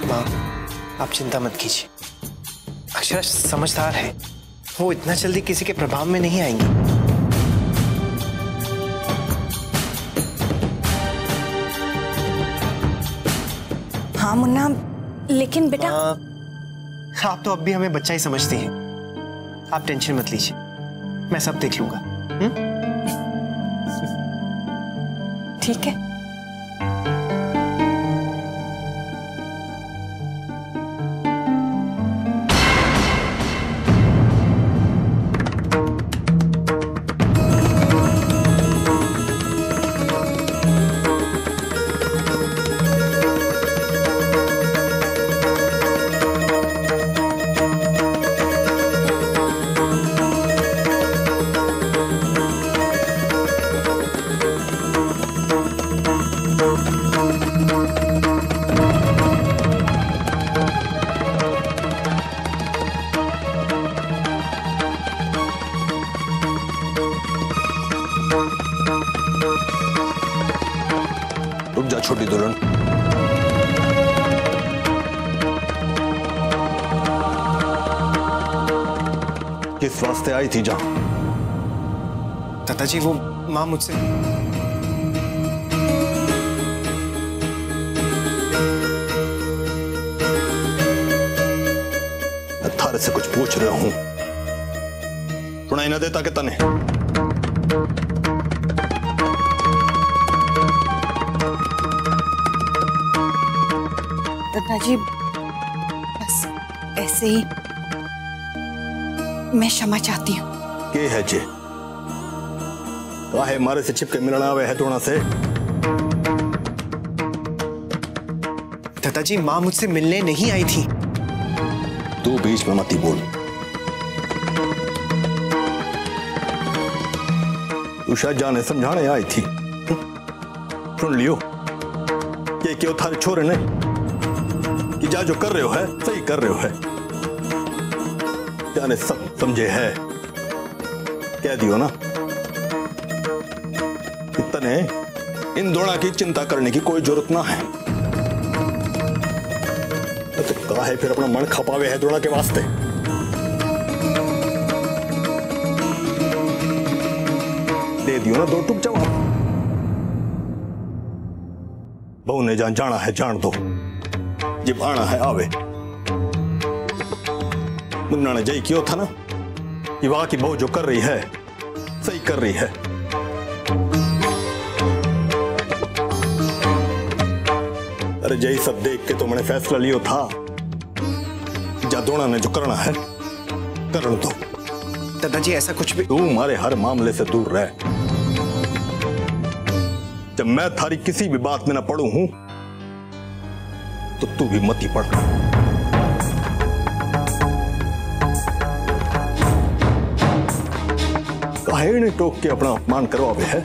माँ, आप चिंता मत कीजिए, अक्षरा समझदार है, वो इतना जल्दी किसी के प्रभाव में नहीं आएंगी। हाँ मुन्ना, लेकिन बेटा आप तो अब भी हमें बच्चा ही समझती हैं। आप टेंशन मत लीजिए, मैं सब देख लूंगा। ठीक है। रुक जा छोटी दुल्हन। किस वास्ते आई थी जा? दादाजी वो माँ मुझसे थारे से कुछ पूछ रहा हूं, सुनाई ना देता कि तने? दादाजी बस ऐसे ही मैं क्षमा चाहती हूँ। के है जे काहे मारे से छिपके मिलना आवे है थोड़ा से? दादाजी माँ मुझसे मिलने नहीं आई थी। तू बीच में मत ही बोल। तू शायद जाने समझाने आई थी। सुन लियो, ये क्यों थारे छोरे ने कि जा जो कर रहे हो है सही कर रहे हो है, जाने सब समझे है। कह दियो ना, इतने इन दोनों की चिंता करने की कोई जरूरत ना है। तो कहा है फिर अपना मन खपावे है दोनों के वास्ते। दे दियो ना 2 टुक जवाब। बहू ने जहां जाना है जान दो, जब आना है आवे। मुन्ना ने जय क्यों था ना कि वहां की बहू जो कर रही है सही कर रही है। अरे जय सब देख के तो मैंने फैसला लियो था, जादोना ने जो करना है करने दो। दादाजी ऐसा कुछ भी। तू हमारे हर मामले से दूर रह। जब मैं थारी किसी भी बात में ना पड़ू हूं तो तू भी मत ही पड़। काहे ने टोक के अपना अपमान करवावे है?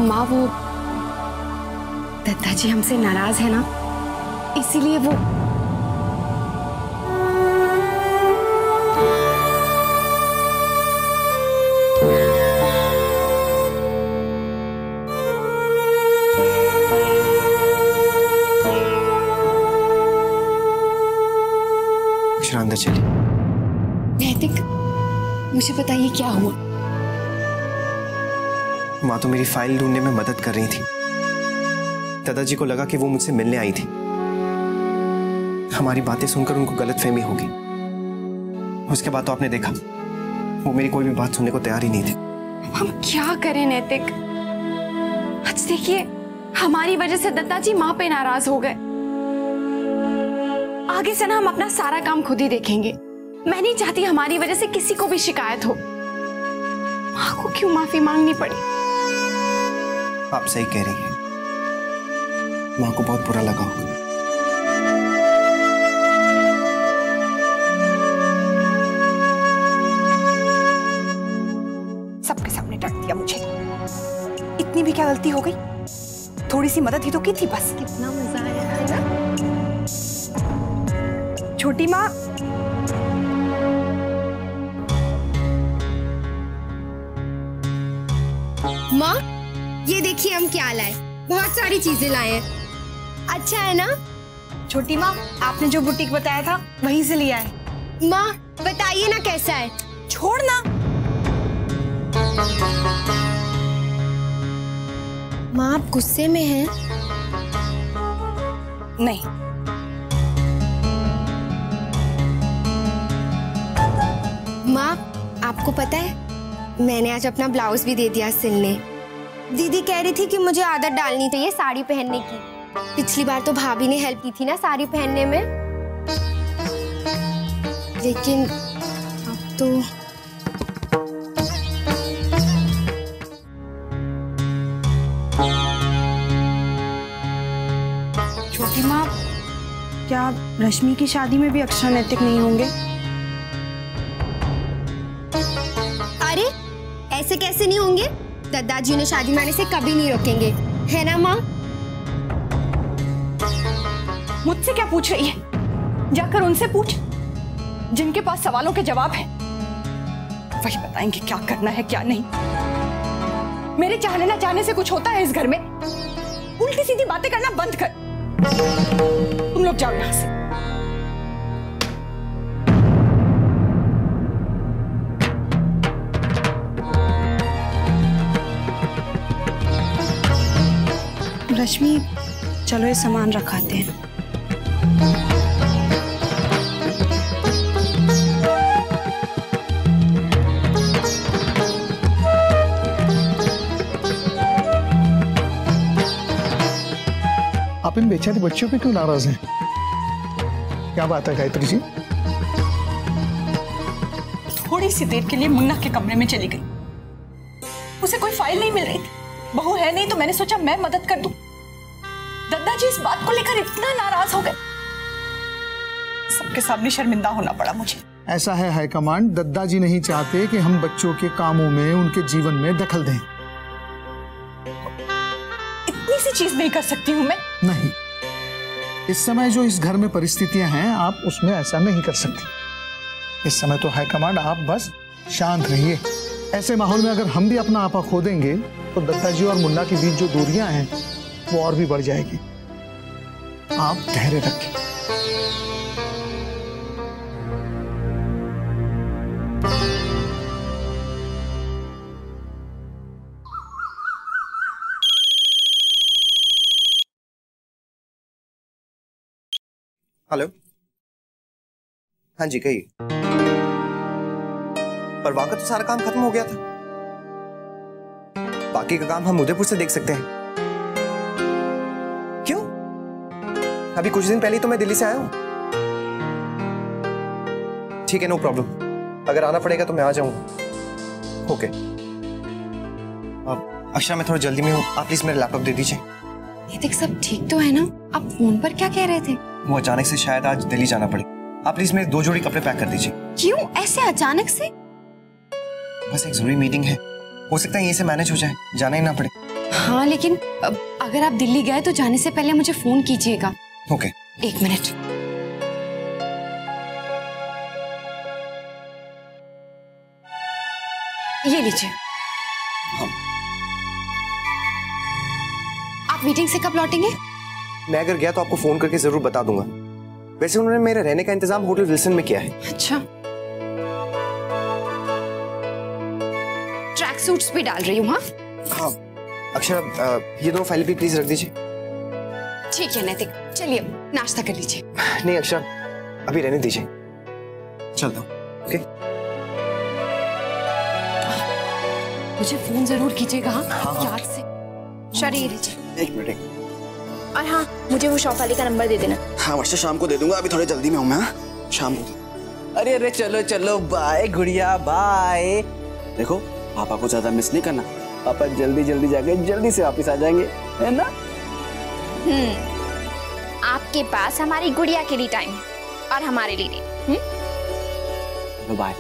माँ वो दादाजी हमसे नाराज है ना, इसीलिए वो जरा अंदर चलिए। नैतिक, मुझे बताइए क्या हुआ? माँ तो मेरी फाइल ढूंढने में मदद कर रही थी। दादाजी को लगा कि वो मुझसे मिलने आई थी। हमारी बातें सुनकर उनको गलतफहमी होगी। उसके बाद तो आपने देखा, वो मेरी कोई भी बात सुनने को तैयार ही नहीं थी। हम क्या करें नैतिक? आज देखिए, हमारी वजह से दादाजी माँ पे नाराज हो गए। आगे से ना हम अपना सारा काम खुद ही देखेंगे। मैं नहीं चाहती हमारी वजह से किसी को भी शिकायत हो। माँ को क्यों माफी मांगनी पड़ी? आप सही कह रही हैं। माँ को बहुत बुरा लगा होगा। सबके सामने डांट दिया मुझे। इतनी भी क्या गलती हो गई? थोड़ी सी मदद ही तो की थी बस। कितना मजा आया है ना? छोटी माँ, माँ, ये देखिए हम क्या लाए। बहुत सारी चीजें लाए हैं। अच्छा है ना? छोटी माँ, आपने जो बुटीक बताया था वहीं से लिया है। माँ बताइए ना कैसा है। छोड़ ना। माँ आप गुस्से में हैं? नहीं। माँ आपको पता है, मैंने आज अपना ब्लाउज भी दे दिया सिलने। दीदी कह रही थी कि मुझे आदत डालनी चाहिए साड़ी पहनने की। पिछली बार तो भाभी ने हेल्प की थी ना साड़ी पहनने में, लेकिन अब तो छोटी माँ, क्या रश्मि की शादी में भी अक्षर नैतिक नहीं होंगे? अरे ऐसे कैसे नहीं होंगे? दादाजी उन्हें शादी में आने से कभी नहीं रोकेंगे, है ना माँ? मुझसे क्या पूछ रही है? जाकर उनसे पूछ, जिनके पास सवालों के जवाब है। वही बताएंगे क्या करना है क्या नहीं। मेरे चाहने ना चाहने से कुछ होता है इस घर में? उल्टी सीधी बातें करना बंद कर। तुम लोग जाओ यहां से। रश्मि, चलो ये सामान रखाते हैं। आप इन बेचारे बच्चों पे क्यों नाराज हैं? क्या बात है गायत्री जी? थोड़ी सी देर के लिए मुन्ना के कमरे में चली गई। उसे कोई फाइल नहीं मिल रही थी। बहू है नहीं तो मैंने सोचा मैं मदद कर दूं। दादाजी इस बात को लेकर इतना नाराज हो गए, सबके सामने शर्मिंदा होना पड़ा मुझे। ऐसा है हाईकमांड, दादाजी नहीं चाहते कि हम बच्चों के कामों में, उनके जीवन में दखल दें। इतनी सी चीज नहीं कर सकती हूँ मैं? नहीं, इस समय जो इस घर में परिस्थितियां हैं, आप उसमें ऐसा नहीं कर सकती। इस समय तो हाईकमांड आप बस शांत रहिए। ऐसे माहौल में अगर हम भी अपना आपा खो देंगे तो दादाजी और मुन्ना के बीच जो दूरियां हैं वो और भी बढ़ जाएगी। आप धैर्य रखें। हेलो, हाँ जी कहिए। पर वहां का तो सारा काम खत्म हो गया था। बाकी का काम हम उदयपुर से देख सकते हैं। क्यों? अभी कुछ दिन पहले तो मैं दिल्ली से आया हूं। ठीक है, नो प्रॉब्लम। अगर आना पड़ेगा तो मैं आ जाऊंगा। ओके। अब अक्षरा, मैं थोड़ा जल्दी में हूँ, आप प्लीज मेरा लैपटॉप दे दीजिए। नैतिक, सब ठीक तो है ना? आप फोन पर क्या कह रहे थे? वो अचानक से शायद आज दिल्ली जाना पड़े। आप प्लीज मेरे 2 जोड़ी कपड़े पैक कर दीजिए। क्यों ऐसे अचानक से? बस एक जरूरी मीटिंग है, हो सकता है यहीं से मैनेज हो जाए, जाना ही ना पड़े। हाँ, लेकिन अगर आप दिल्ली गए तो जाने से पहले मुझे फोन कीजिएगा। ओके। 1 मिनट। ये लीजिए। आप मीटिंग से कब लौटेंगे? मैं अगर गया तो आपको फोन करके जरूर बता दूंगा। वैसे उन्होंने मेरे रहने का इंतजाम होटल विल्सन में किया है। अच्छा, ट्रैक सूट्स भी डाल रही हूँ। हाँ अक्षरा, ये दोनों फाइल भी प्लीज रख दीजिए। ठीक है नैतिक, चलिए नाश्ता कर लीजिए। नहीं अक्षरा, अभी रहने दीजिए, चलता हूँ। ओके, मुझे फोन जरूर कीजिएगा। हाँ याद से। चलिए लीजिए। एक मिनट। और हाँ, मुझे वो शॉप वाले का नंबर दे देना। हाँ वर्षा, शाम को दे दूंगा, अभी थोड़ी जल्दी में हूँ मैं। हाँ शाम को। अरे अरे चलो चलो, बाय गुड़िया बाय। देखो पापा को ज्यादा मिस नहीं करना, पापा जल्दी जल्दी जाके जल्दी से वापस आ जाएंगे, है ना? आपके पास हमारी गुड़िया के लिए टाइम है और हमारे लिए नहीं। तो बाय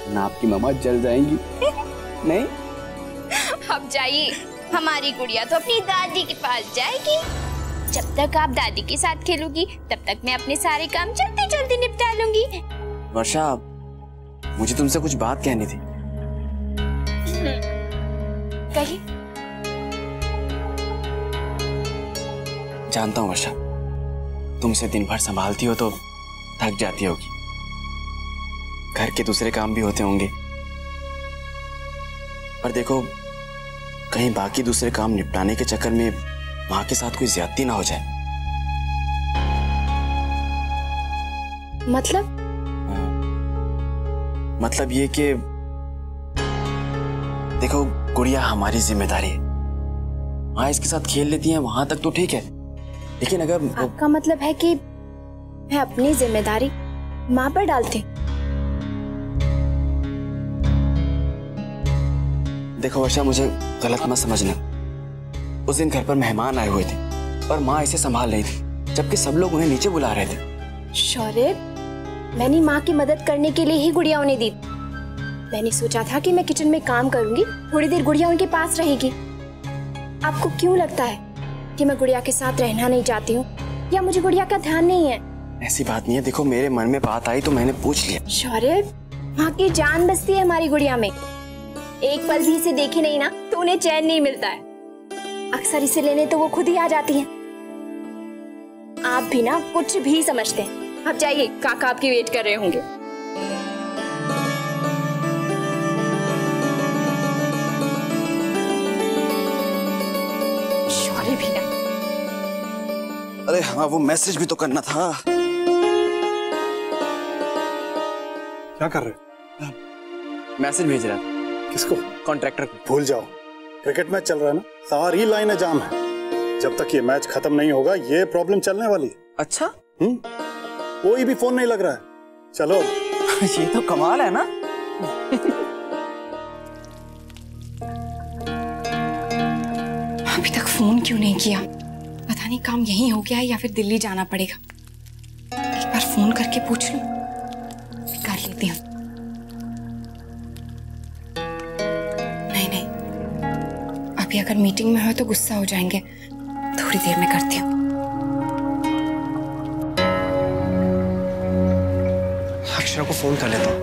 ना, आपकी मम्मा जल जाएंगी। नहीं अब जाइए, हमारी गुड़िया तो अपनी दादी के पास जाएगी। जब तक आप दादी के साथ खेलोगी तब तक मैं अपने सारे काम जल्दी जल्दी निपटा लूंगी। वर्षा, मुझे तुमसे कुछ बात कहनी थी। कहिए। जानता हूँ वर्षा, तुमसे दिन भर संभालती हो तो थक जाती होगी, घर के दूसरे काम भी होते होंगे, पर देखो कहीं बाकी दूसरे काम निपटाने के चक्कर में माँ के साथ कोई ज्यादती ना हो जाए। मतलब ये कि देखो गुड़िया हमारी जिम्मेदारी है, माँ इसके साथ खेल लेती है वहां तक तो ठीक है, लेकिन अगर आपका मतलब है कि मैं अपनी जिम्मेदारी माँ पर डालती? देखो वर्षा, मुझे गलत मत समझना, उस दिन घर पर मेहमान आए हुए थे और माँ इसे संभाल रही थी, जबकि सब लोग उन्हें नीचे बुला रहे थे। शौर्य, मैंने माँ की मदद करने के लिए ही गुड़िया उन्हें दी। मैंने सोचा था कि मैं किचन में काम करूंगी, थोड़ी देर गुड़िया उनके पास रहेगी। आपको क्यों लगता है कि मैं गुड़िया के साथ रहना नहीं चाहती हूँ या मुझे गुड़िया का ध्यान नहीं है? ऐसी बात नहीं है, देखो मेरे मन में बात आई तो मैंने पूछ लिया। शौर्य, माँ की जान बसती है हमारी गुड़िया में, एक पल भी इसे देखे नहीं ना तो उन्हें चैन नहीं मिलता है। अक्सर इसे लेने तो वो खुद ही आ जाती है। आप भी ना कुछ भी समझते हैं। अब जाइए, काका आपकी वेट कर रहे होंगे। शौर्य भी ना। अरे हाँ, वो मैसेज भी तो करना था। क्या कर रहे हो? मैसेज भेज रहा था। किसको? कॉन्ट्रैक्टर को। भूल जाओ, क्रिकेट मैच चल रहा है ना, सारी लाइनें जाम है। जब तक ये मैच खत्म नहीं होगा ये प्रॉब्लम चलने वाली है। अच्छा? कोई भी फोन नहीं लग रहा है। चलो। ये तो कमाल है ना। अभी तक फोन क्यों नहीं किया? पता नहीं काम यहीं हो गया है या फिर दिल्ली जाना पड़ेगा। एक बार फोन करके पूछ लूं। कर लेती हूँ। नहीं, अभी अगर मीटिंग में हो तो गुस्सा हो जाएंगे। थोड़ी देर में करती हूँ। अक्षरा को फोन कर लेता हूँ।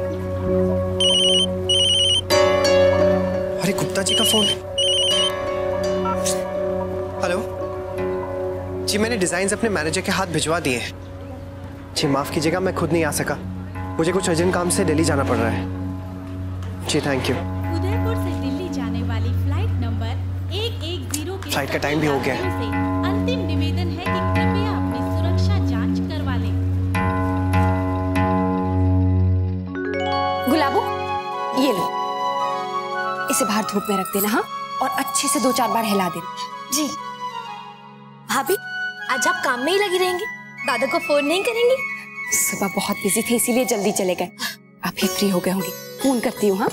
अरे गुप्ता जी का फोन। हेलो जी, मैंने डिजाइन्स अपने मैनेजर के हाथ भिजवा दिए हैं। जी माफ कीजिएगा, मैं खुद नहीं आ सका, मुझे कुछ अर्जेंट काम से दिल्ली जाना पड़ रहा है। जी थैंक यू। उदयपुर से दिल्ली जाने वाली फ्लाइट नंबर 110 के फ्लाइट का टाइम भी हो गया है। अंतिम निवेदन है कि कृपया अपनी सुरक्षा जांच करवा लें। गुलाबो, ये लो, इसे बाहर धूप में रख देना। हाँ, और अच्छे से 2-4 बार हिला देना। जी भाभी, आज आप काम में ही लगी रहेंगी, दादा को फोन नहीं करेंगी? सुबह बहुत बिजी थे इसीलिए जल्दी चले गए। आप ही फ्री हो गए होंगे, फोन करती हूँ। हाँ,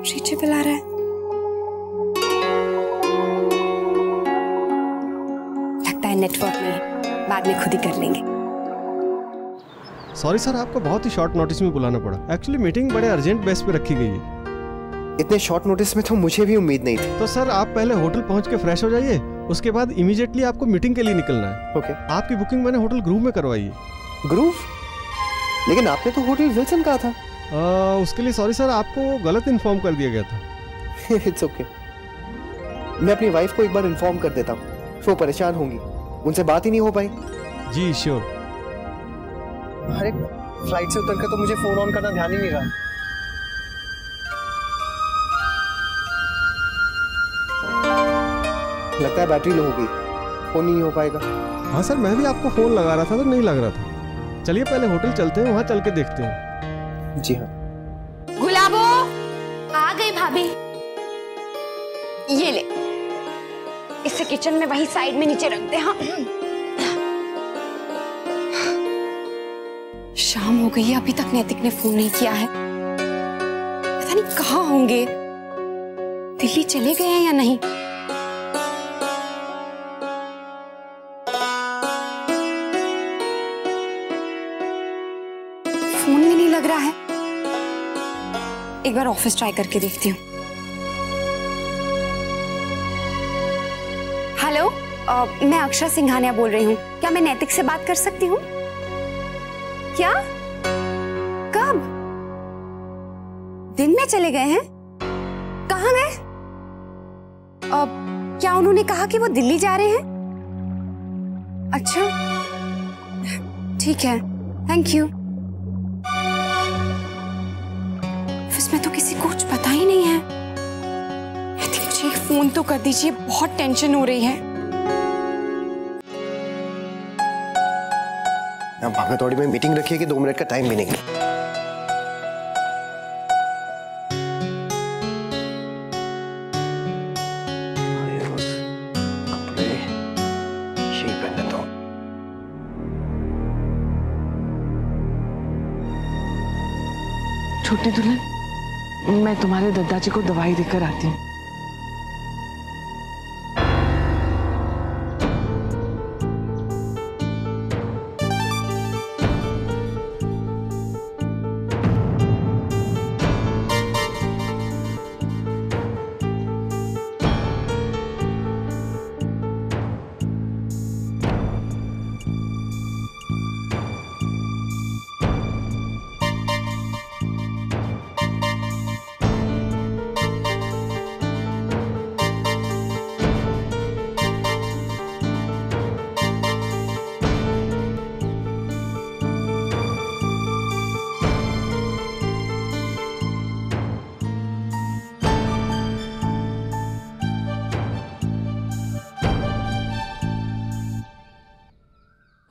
रीचे बुला रहा है। लगता है नेटवर्क में है, बाद में खुद ही कर लेंगे। सॉरी सर, आपको बहुत ही शॉर्ट नोटिस में बुलाना पड़ा। एक्चुअली मीटिंग बड़े अर्जेंट बेस पे रखी गई है। इतने शॉर्ट नोटिस में तो मुझे भी उम्मीद नहीं थी। तो सर आप पहले होटल पहुंच के फ्रेश हो जाइए, उसके बाद इमीडिएटली आपको मीटिंग के लिए निकलना है। ओके। आपकी बुकिंग मैंने होटल ग्रूव में करवाई है। ग्रूव? लेकिन आपने तो होटल विल्सन कहा था। उसके लिए सॉरी सर, आपको गलत इन्फॉर्म कर दिया गया था। It's okay. मैं अपनी वाइफ को एक बार इन्फॉर्म कर देता हूँ, वो परेशान होंगी, उनसे बात ही नहीं हो पाई। जी श्योर। अरे फ्लाइट से उतरकर तो मुझे फोन ऑन करना ध्यान ही नहीं रहा। लगता है बैटरी लो हो गई, फोन नहीं हो पाएगा। हाँ सर, मैं भी आपको फोन लगा रहा था तो नहीं लग रहा था। चलिए पहले होटल चलते हैं, वहां चल के देखते हैं। जी हाँ। गुलाबो आ गई भाभी, ये ले, इसे किचन में वही साइड में नीचे रख दे। हाँ शाम हो गई है, अभी तक नैतिक ने फोन नहीं किया है। पता नहीं कहाँ होंगे, दिल्ली चले गए हैं या नहीं। फोन में नहीं लग रहा है, एक बार ऑफिस ट्राई करके देखती हूँ। हेलो, मैं अक्षरा सिंघानिया बोल रही हूँ। क्या मैं नैतिक से बात कर सकती हूँ? क्या? कब? दिन में चले गए हैं? कहाँ गए? क्या उन्होंने कहा कि वो दिल्ली जा रहे हैं? अच्छा ठीक है, थैंक यू। ऑफिस में तो किसी को कुछ पता ही नहीं है। मुझे एक फोन तो कर दीजिए, बहुत टेंशन हो रही है। भागा दौड़ी में मीटिंग रखी है कि 2 मिनट का टाइम भी नहीं है। कपड़े यही पहनने दो। छोटी दुल्हन, मैं तुम्हारे दादाजी को दवाई देकर आती हूँ।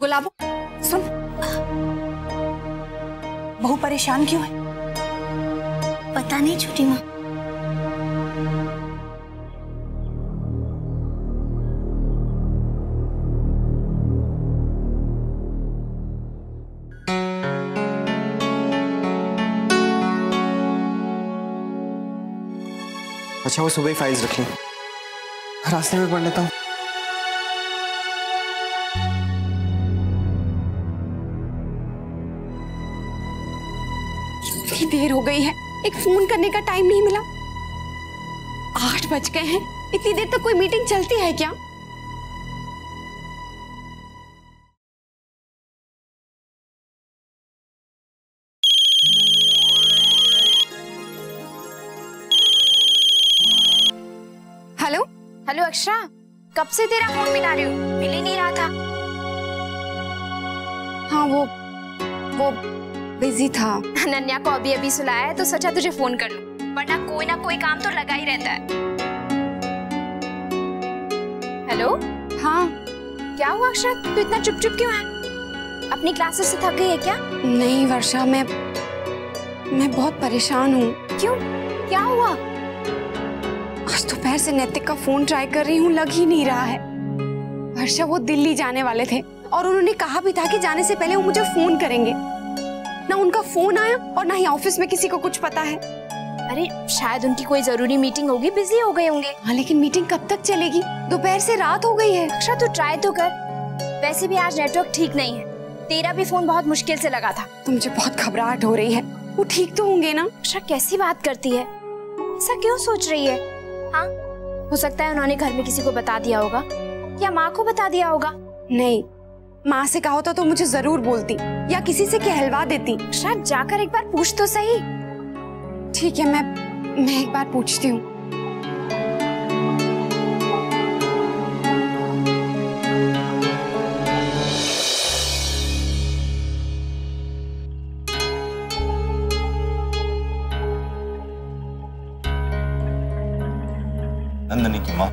गुलाबो सुन, बहू परेशान क्यों है? पता नहीं छोटी माँ। अच्छा वो सुबह ही फाइल्स रखी, रास्ते में पढ़ लेता हूँ। इतनी देर हो गई है, एक फोन करने का टाइम नहीं मिला। 8 बज गए हैं, इतनी देर तक कोई मीटिंग चलती है क्या? हेलो हेलो अक्षरा, कब से तेरा फोन मिला रही हूँ, मिल ही नहीं रहा था। हाँ वो बिजी था। नन्या को अभी अभी सुलाया है तो सोचा तुझे फोन कर लूं, वरना कोई ना कोई काम तो लगा ही रहता है। हेलो। हाँ क्या हुआ अक्षरा, तू इतना चुप चुप क्यों है? अपनी क्लासेस से थक गई है क्या? नहीं वर्षा, मैं बहुत परेशान हूँ। क्यों, क्या हुआ? आज दोपहर से नैतिक का फोन ट्राई कर रही हूँ, लग ही नहीं रहा है। वर्षा वो दिल्ली जाने वाले थे और उन्होंने कहा भी था कि जाने से पहले वो मुझे फोन करेंगे। ना उनका फोन आया और ना ही ऑफिस में किसी को कुछ पता है। अरे शायद उनकी कोई जरूरी मीटिंग होगी, बिजी हो गए होंगे। हाँ लेकिन मीटिंग कब तक चलेगी? दोपहर से रात हो गई है। अक्षरा तू ट्राई तो कर, वैसे भी आज नेटवर्क ठीक नहीं है। तेरा भी फोन बहुत मुश्किल से लगा था। तो मुझे बहुत घबराहट हो रही है। वो ठीक तो होंगे ना? अक्षरा कैसी बात करती है, ऐसा क्यों सोच रही है? हाँ हो सकता है उन्होंने घर में किसी को बता दिया होगा या माँ को बता दिया होगा। नहीं, माँ से कहा होता तो मुझे जरूर बोलती या किसी से कहलवा देती। शायद जाकर एक बार पूछ तो सही। ठीक है, मैं एक बार पूछती हूँ। नंदनी की माँ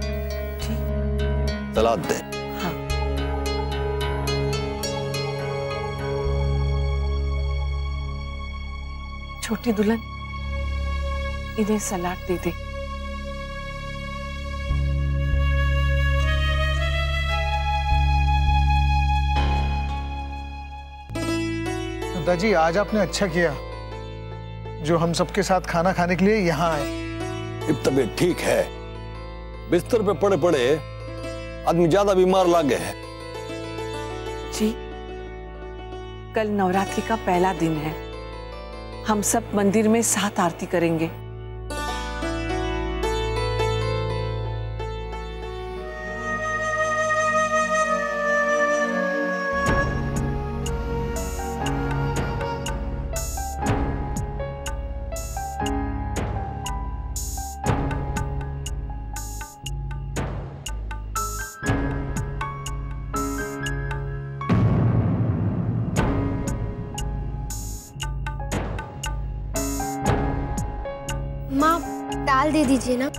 सलाद दे। हाँ। छोटी दुल्हन, इन्हें सलाद दे दे। दादाजी आज आपने अच्छा किया जो हम सबके साथ खाना खाने के लिए यहाँ आए। अब तबीयत ठीक है, बिस्तर पे पड़े पड़े आदमी ज्यादा बीमार लागे है। जी, कल नवरात्रि का पहला दिन है। हम सब मंदिर में साथ आरती करेंगे। माँ, दाल दे दीजिए ना।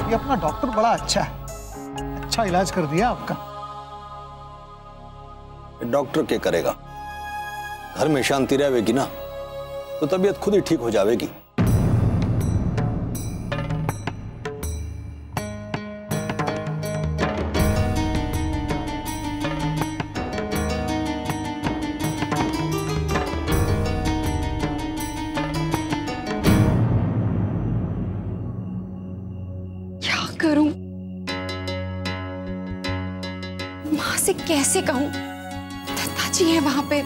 ये अपना डॉक्टर बड़ा अच्छा है, अच्छा इलाज कर दिया आपका। डॉक्टर क्या करेगा, घर में शांति रहेगी ना तो तबीयत खुद ही ठीक हो जाएगी। करूं? माँ से कैसे कहूं? दादाजी है वहां पे।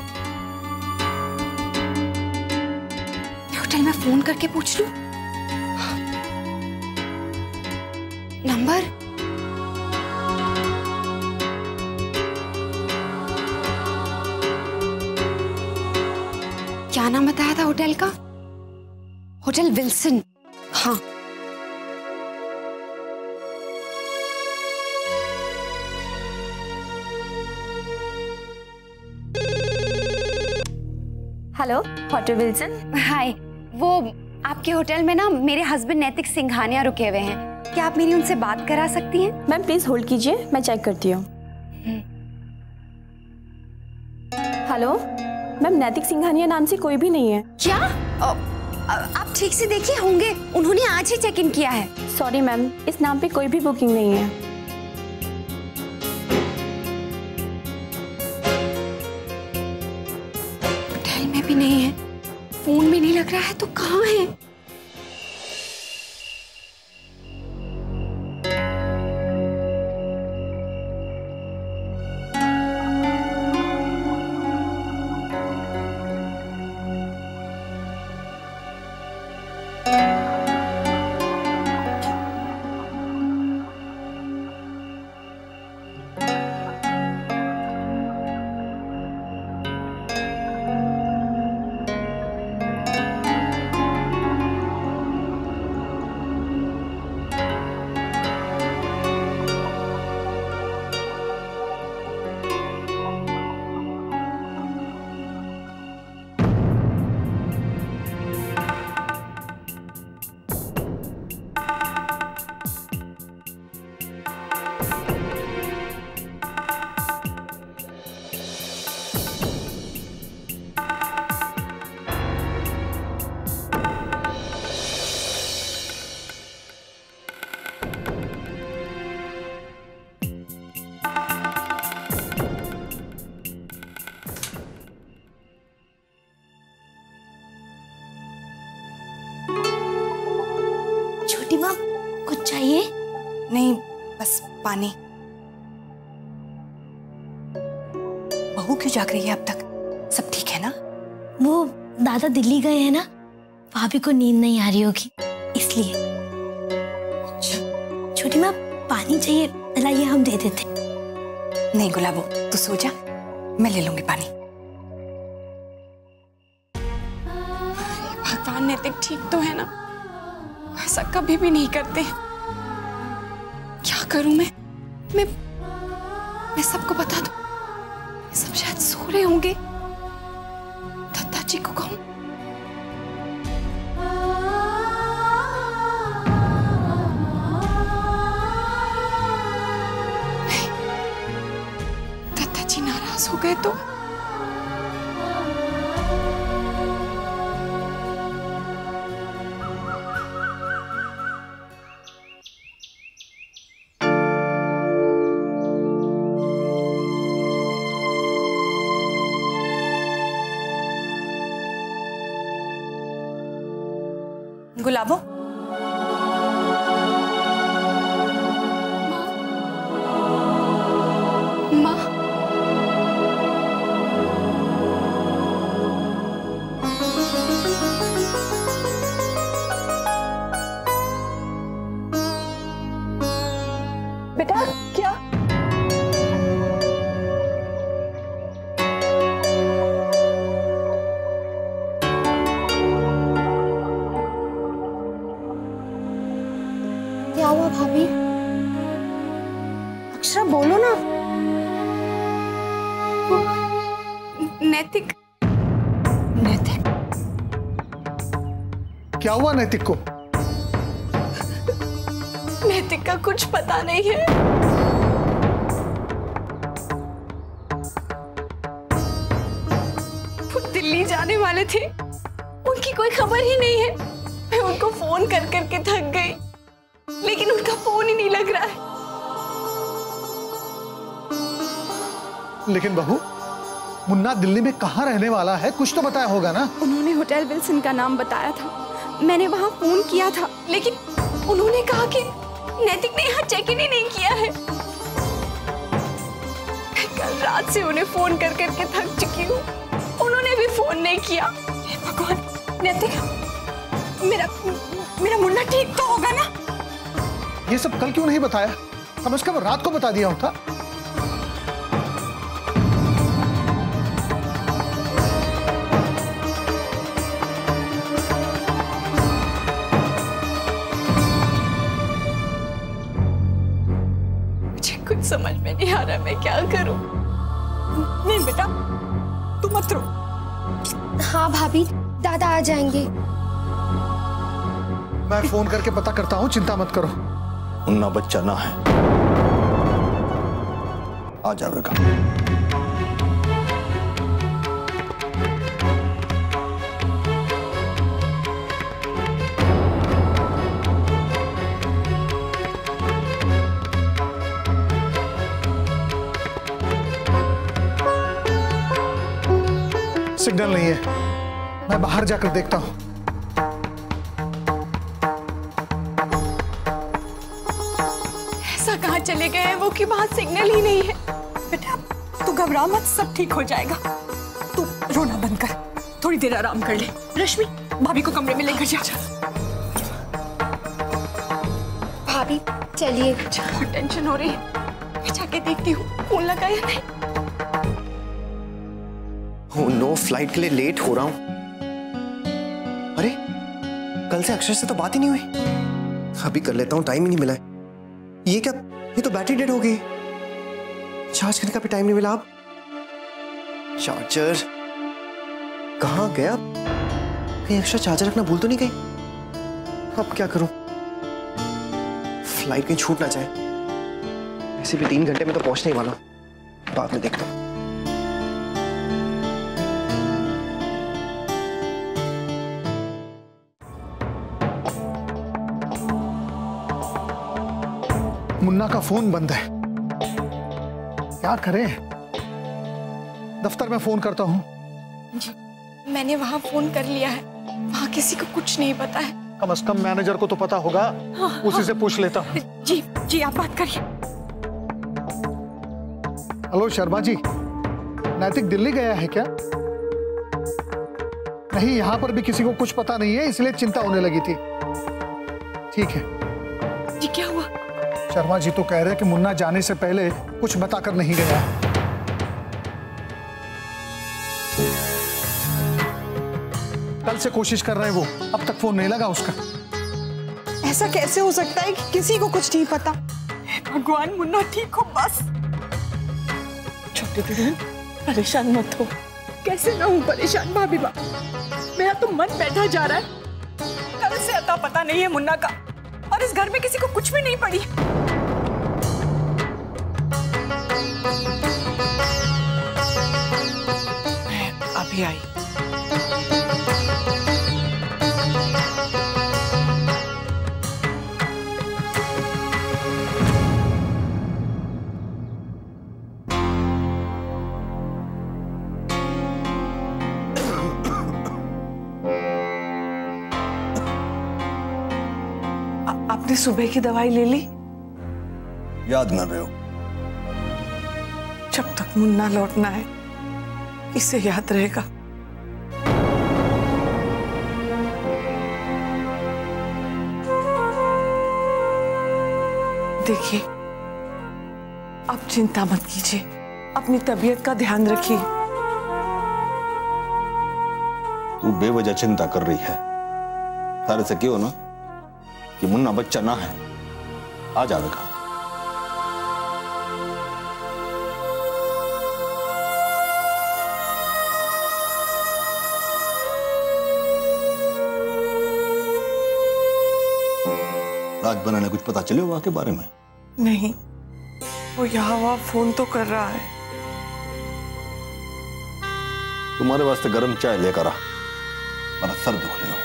मैं होटल में फोन करके पूछ लूं। नंबर? क्या नाम बताया था होटल का? Hotel Wilson. हाँ, हेलो, होटल विल्सन। हाय, वो आपके होटल में ना मेरे हस्बैंड नैतिक सिंघानिया रुके हुए हैं। क्या आप मेरी उनसे बात करा सकती हैं? मैम प्लीज होल्ड कीजिए, मैं चेक करती हूँ। हेलो मैम, नैतिक सिंघानिया नाम से कोई भी नहीं है। क्या? आप ठीक से देखिए, होंगे, उन्होंने आज ही चेक इन किया है। सॉरी मैम, इस नाम पे कोई भी बुकिंग नहीं है। होटल में भी नहीं है, फोन भी नहीं लग रहा है, तो कहाँ है? कुछ चाहिए? नहीं, बस पानी। बहू क्यों जाग रही है अब तक? सब ठीक है ना? वो दादा दिल्ली गए हैं ना, भाभी को नींद नहीं आ रही होगी इसलिए। छोटी माँ पानी चाहिए, लाइए हम दे देते। नहीं गुलाबो, तू सो जा, मैं ले लूंगी पानी। भगवान, नैतिक ठीक तो है ना? ऐसा कभी भी नहीं करते। क्या करूं मैं सबको बता दूं? सब शायद सो रहे होंगे। दत्ता जी को कहूं? दत्ता जी नाराज हो गए तो? गुलाबो, माँ, बेटा क्या? क्या हुआ भाभी? अक्षरा बोलो ना। नैतिक क्या हुआ नैतिक को? नैतिक का कुछ पता नहीं है। वो दिल्ली जाने वाले थे, उनकी कोई खबर ही नहीं है। मैं उनको फोन कर करके थक गई, लेकिन उनका फोन ही नहीं लग रहा है। लेकिन बहू, मुन्ना दिल्ली में कहाँ रहने वाला है? कुछ तो बताया होगा ना? उन्होंने होटल विल्सन का नाम बताया था। मैंने वहां फोन किया था, लेकिन उन्होंने कहा कि नैतिक ने यहाँ चेक इन ही नहीं किया है। मैं कल रात से उन्हें फोन कर करके थक चुकी हूँ, उन्होंने भी फोन नहीं किया। हे भगवान, नैतिक, मेरा मुन्ना ठीक तो होगा ना? ये सब कल क्यों नहीं बताया? कम से कम रात को बता दिया होता। मुझे कुछ समझ में नहीं आ रहा, मैं क्या करूं? नहीं बेटा, तू मत रो। हाँ भाभी, दादा आ जाएंगे। मैं फोन करके पता करता हूँ, चिंता मत करो। मुन्ना बच्चा ना है, आ जाएगा। सिग्नल नहीं है, मैं बाहर जाकर देखता हूँ। ऐसा कहाँ चले गए हैं वो कि वहां सिग्नल ही नहीं है? बेटा तू घबरा मत, सब ठीक हो जाएगा। तू रोना बंद कर, थोड़ी देर आराम कर ले। रश्मि, भाभी को कमरे में लेकर जा। भाभी चलिए। टेंशन हो रही है, मैं जाके देखती हूँ फोन लगा या नहीं। ओह नो, फ्लाइट के लिए लेट हो रहा हूं। अरे कल से अक्षर से तो बात ही नहीं हुई। अभी कर लेता हूँ, टाइम ही नहीं मिला है। ये क्या, ये तो बैटरी डेड हो गई। चार्ज करने का भी टाइम नहीं मिला। अब चार्जर कहाँ गया? कहीं एक्स्ट्रा चार्जर रखना भूल तो नहीं गई? अब क्या करूं? फ्लाइट कहीं छूट ना जाए। वैसे भी 3 घंटे में तो पहुंचने ही वाला, बाद में देखता हूं। मुन्ना का फोन बंद है, क्या करें? दफ्तर में फोन करता हूँ। मैंने वहां फोन कर लिया है, वहां किसी को कुछ नहीं पता है। कम से कम मैनेजर को तो पता होगा। उसी से पूछ लेता हूँ। जी जी आप बात करिए। हेलो शर्मा जी, नैतिक दिल्ली गया है क्या? नहीं, यहाँ पर भी किसी को कुछ पता नहीं है, इसलिए चिंता होने लगी थी। ठीक है जी। क्या हुआ? शर्मा जी तो कह रहे हैं कि मुन्ना जाने से पहले कुछ बताकर नहीं गया। कल से कोशिश कर रहे हैं वो, अब तक फोन नहीं लगा उसका। ऐसा कैसे हो सकता है कि किसी को कुछ नहीं पता? भगवान मुन्ना ठीक हो बस। छोटी बहन परेशान मत हो। कैसे ना हूँ परेशान भाभी बा, मेरा तो मन बैठा जा रहा है। कल से अता पता नहीं है मुन्ना का, और इस घर में किसी को कुछ भी नहीं पड़ी। मैं अभी आई। आपने सुबह की दवाई ले ली? याद न रहे हो? जब तक मुन्ना लौटना है इसे याद रहेगा। देखिए अब चिंता मत कीजिए, अपनी तबीयत का ध्यान रखिए। तू बेवजह चिंता कर रही है। तारे से क्यों ना कि मुन्ना बच्चा ना है, आ जाएगा। राजबना ने कुछ पता चले वहां के बारे में? नहीं, वो यहाँ वहाँ फोन तो कर रहा है। तुम्हारे वास्ते गर्म चाय लेकर आ, मेरा सर दुख रहा है।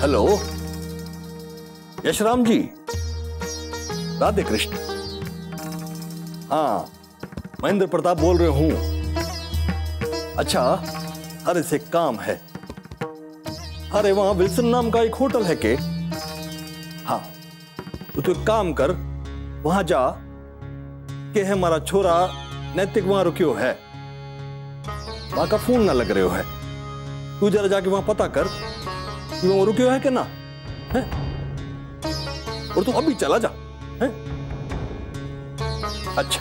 हेलो यशराम जी, राधे कृष्ण। हाँ, महेंद्र प्रताप बोल रहे हूं। अच्छा, अरे से काम है। अरे वहां विल्सन नाम का एक होटल है के? हाँ, तो एक काम कर, वहां जा के है हमारा छोरा नैतिक वहां रुकियो है, वहां का फोन ना लग रहे हो है। तू जरा जाके वहां पता कर कि वो रुकियो है कि ना है? और तू अभी चला जा है? अच्छा।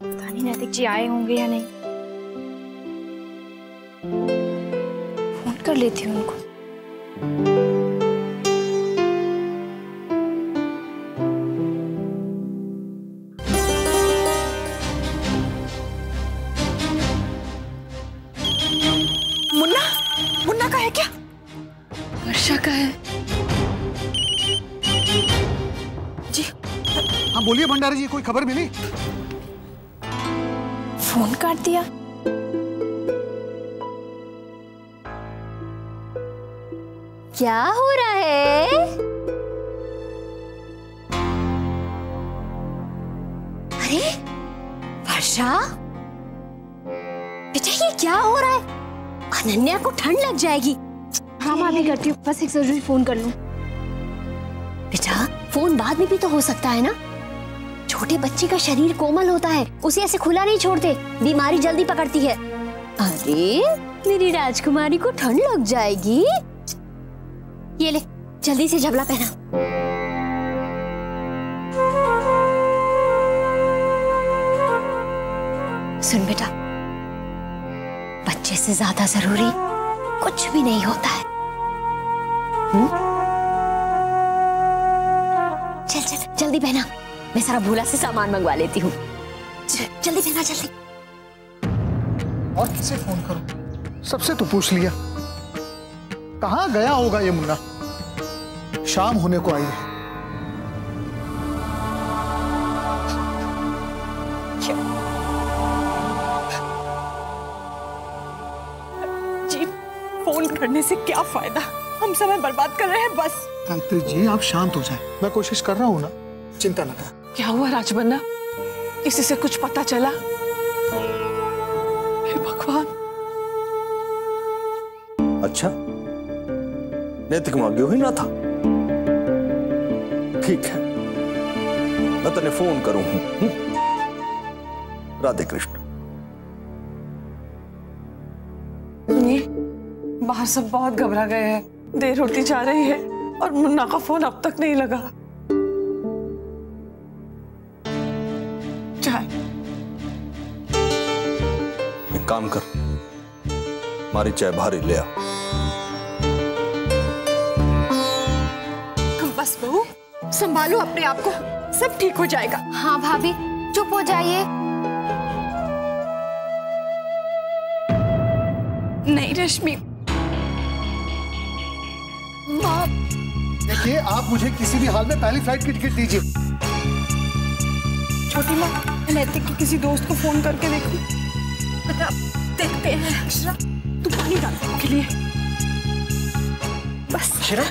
पता नहीं नैतिक जी आए होंगे या नहीं। फोन कर लेती हूँ उनको। मुन्ना का है क्या? वर्षा का है जी। हाँ बोलिए भंडारी जी, कोई खबर मिली? फोन काट दिया। क्या हो रहा है? अरे वर्षा, बेटा ये क्या हो रहा है? अनन्या को ठंड लग जाएगी। हाँ मैं अभी करती हूँ, बस एक जरूरी फोन कर लूं। बेटा फोन बाद में भी तो हो सकता है ना। छोटे बच्चे का शरीर कोमल होता है, उसे ऐसे खुला नहीं छोड़ते, बीमारी जल्दी पकड़ती है। अरे मेरी राजकुमारी को ठंड लग जाएगी। ये ले जल्दी से झबला पहना। सुन बेटा, बच्चे से ज्यादा जरूरी कुछ भी नहीं होता है। चल चल जल्दी पहना, मैं सारा भूला से सामान मंगवा लेती हूँ। जल्दी पहना जल्दी। और किसे फोन करूं? सबसे तो पूछ लिया। कहाँ गया होगा ये मुन्ना? शाम होने को आई है, है। जी फोन करने से क्या फायदा, हम समय बर्बाद कर रहे हैं बस। गायत्री जी आप शांत हो जाए, मैं कोशिश कर रहा हूँ ना, चिंता न करें। क्या हुआ राजबन्ना, किसी से कुछ पता चला? हे भगवान। अच्छा नैतिक मांग्यो ही ना था। ठीक है मैं तने फोन करूं हूं। राधे कृष्ण। बाहर सब बहुत घबरा गए हैं, देर होती जा रही है और मुन्ना का फोन अब तक नहीं लगा। चाय। एक काम कर, हमारी चाय भारी ले आ। बस बहू संभालो अपने आप को, सब ठीक हो जाएगा। हाँ भाभी चुप हो जाइए। नहीं रश्मि, माँ। देखिए आप मुझे किसी भी हाल में पहली फ्लाइट की टिकट दीजिए। छोटी माँ, नैतिक के किसी दोस्त को फोन करके देखो। बेटा देखते हैं। अक्षरा तू पानी डाल के लिए। बस अक्षरा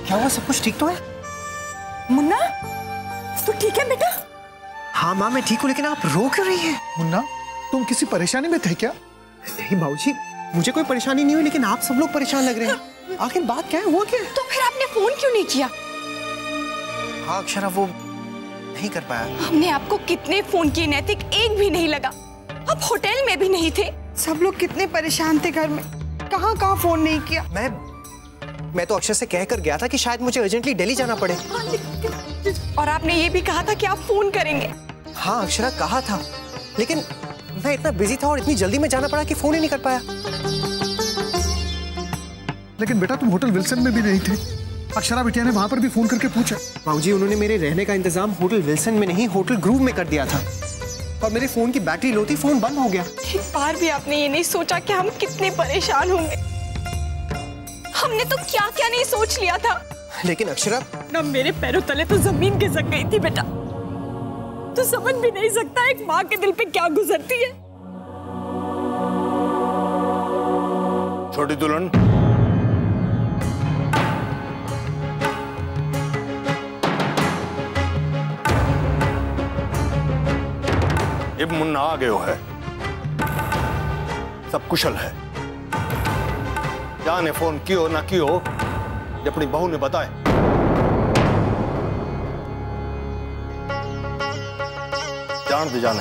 क्या हुआ, सब कुछ ठीक तो है? मुन्ना तू ठीक है बेटा? हाँ माँ मैं ठीक हूँ, लेकिन आप रो क्यों रही हैं? मुन्ना तुम किसी परेशानी में थे क्या? नहीं बाबूजी, मुझे कोई परेशानी नहीं हुई, लेकिन आप सब लोग परेशान लग रहे हैं। आखिर बात क्या है, हुआ क्या? तो फिर आपने फोन क्यों नहीं किया? हाँ अक्षरा वो नहीं कर पाया। हमने आपको कितने फोन किए नैतिक, एक भी नहीं लगा। आप होटल में भी नहीं थे, सब लोग कितने परेशान थे घर में, कहाँ कहाँ फोन नहीं किया। मैं तो अक्षर से कहकर गया था कि शायद मुझे अर्जेंटली दिल्ली जाना पड़े। और आपने ये भी कहा था कि आप फोन करेंगे। हाँ अक्षरा कहा था, लेकिन मैं इतना बिजी था और इतनी जल्दी में जाना पड़ा कि फोन ही नहीं कर पाया। लेकिन बेटा तुम होटल विल्सन में भी नहीं थे, अक्षरा बिटिया ने वहां पर भी फोन करके पूछा। बाबूजी उन्होंने मेरे रहने का इंतजाम होटल विल्सन में नहीं होटल ग्रूव में कर दिया था, और मेरे फोन की बैटरी लो थी, फोन बंद हो गया। एक बार भी आपने ये नहीं सोचा कि हम कितने परेशान होंगे? हमने तो क्या क्या नहीं सोच लिया था। लेकिन अक्षरा ना मेरे पैरों तले तो जमीन खिसक गई थी बेटा। तू समझ भी नहीं सकता एक माँ के दिल पे क्या गुजरती है। छोटी दुल्हन, अब मुन्ना आ गयो है, सब कुशल है। जाने फोन कियो ना कियो, ये अपनी बहू ने बताए। जान दे जाने।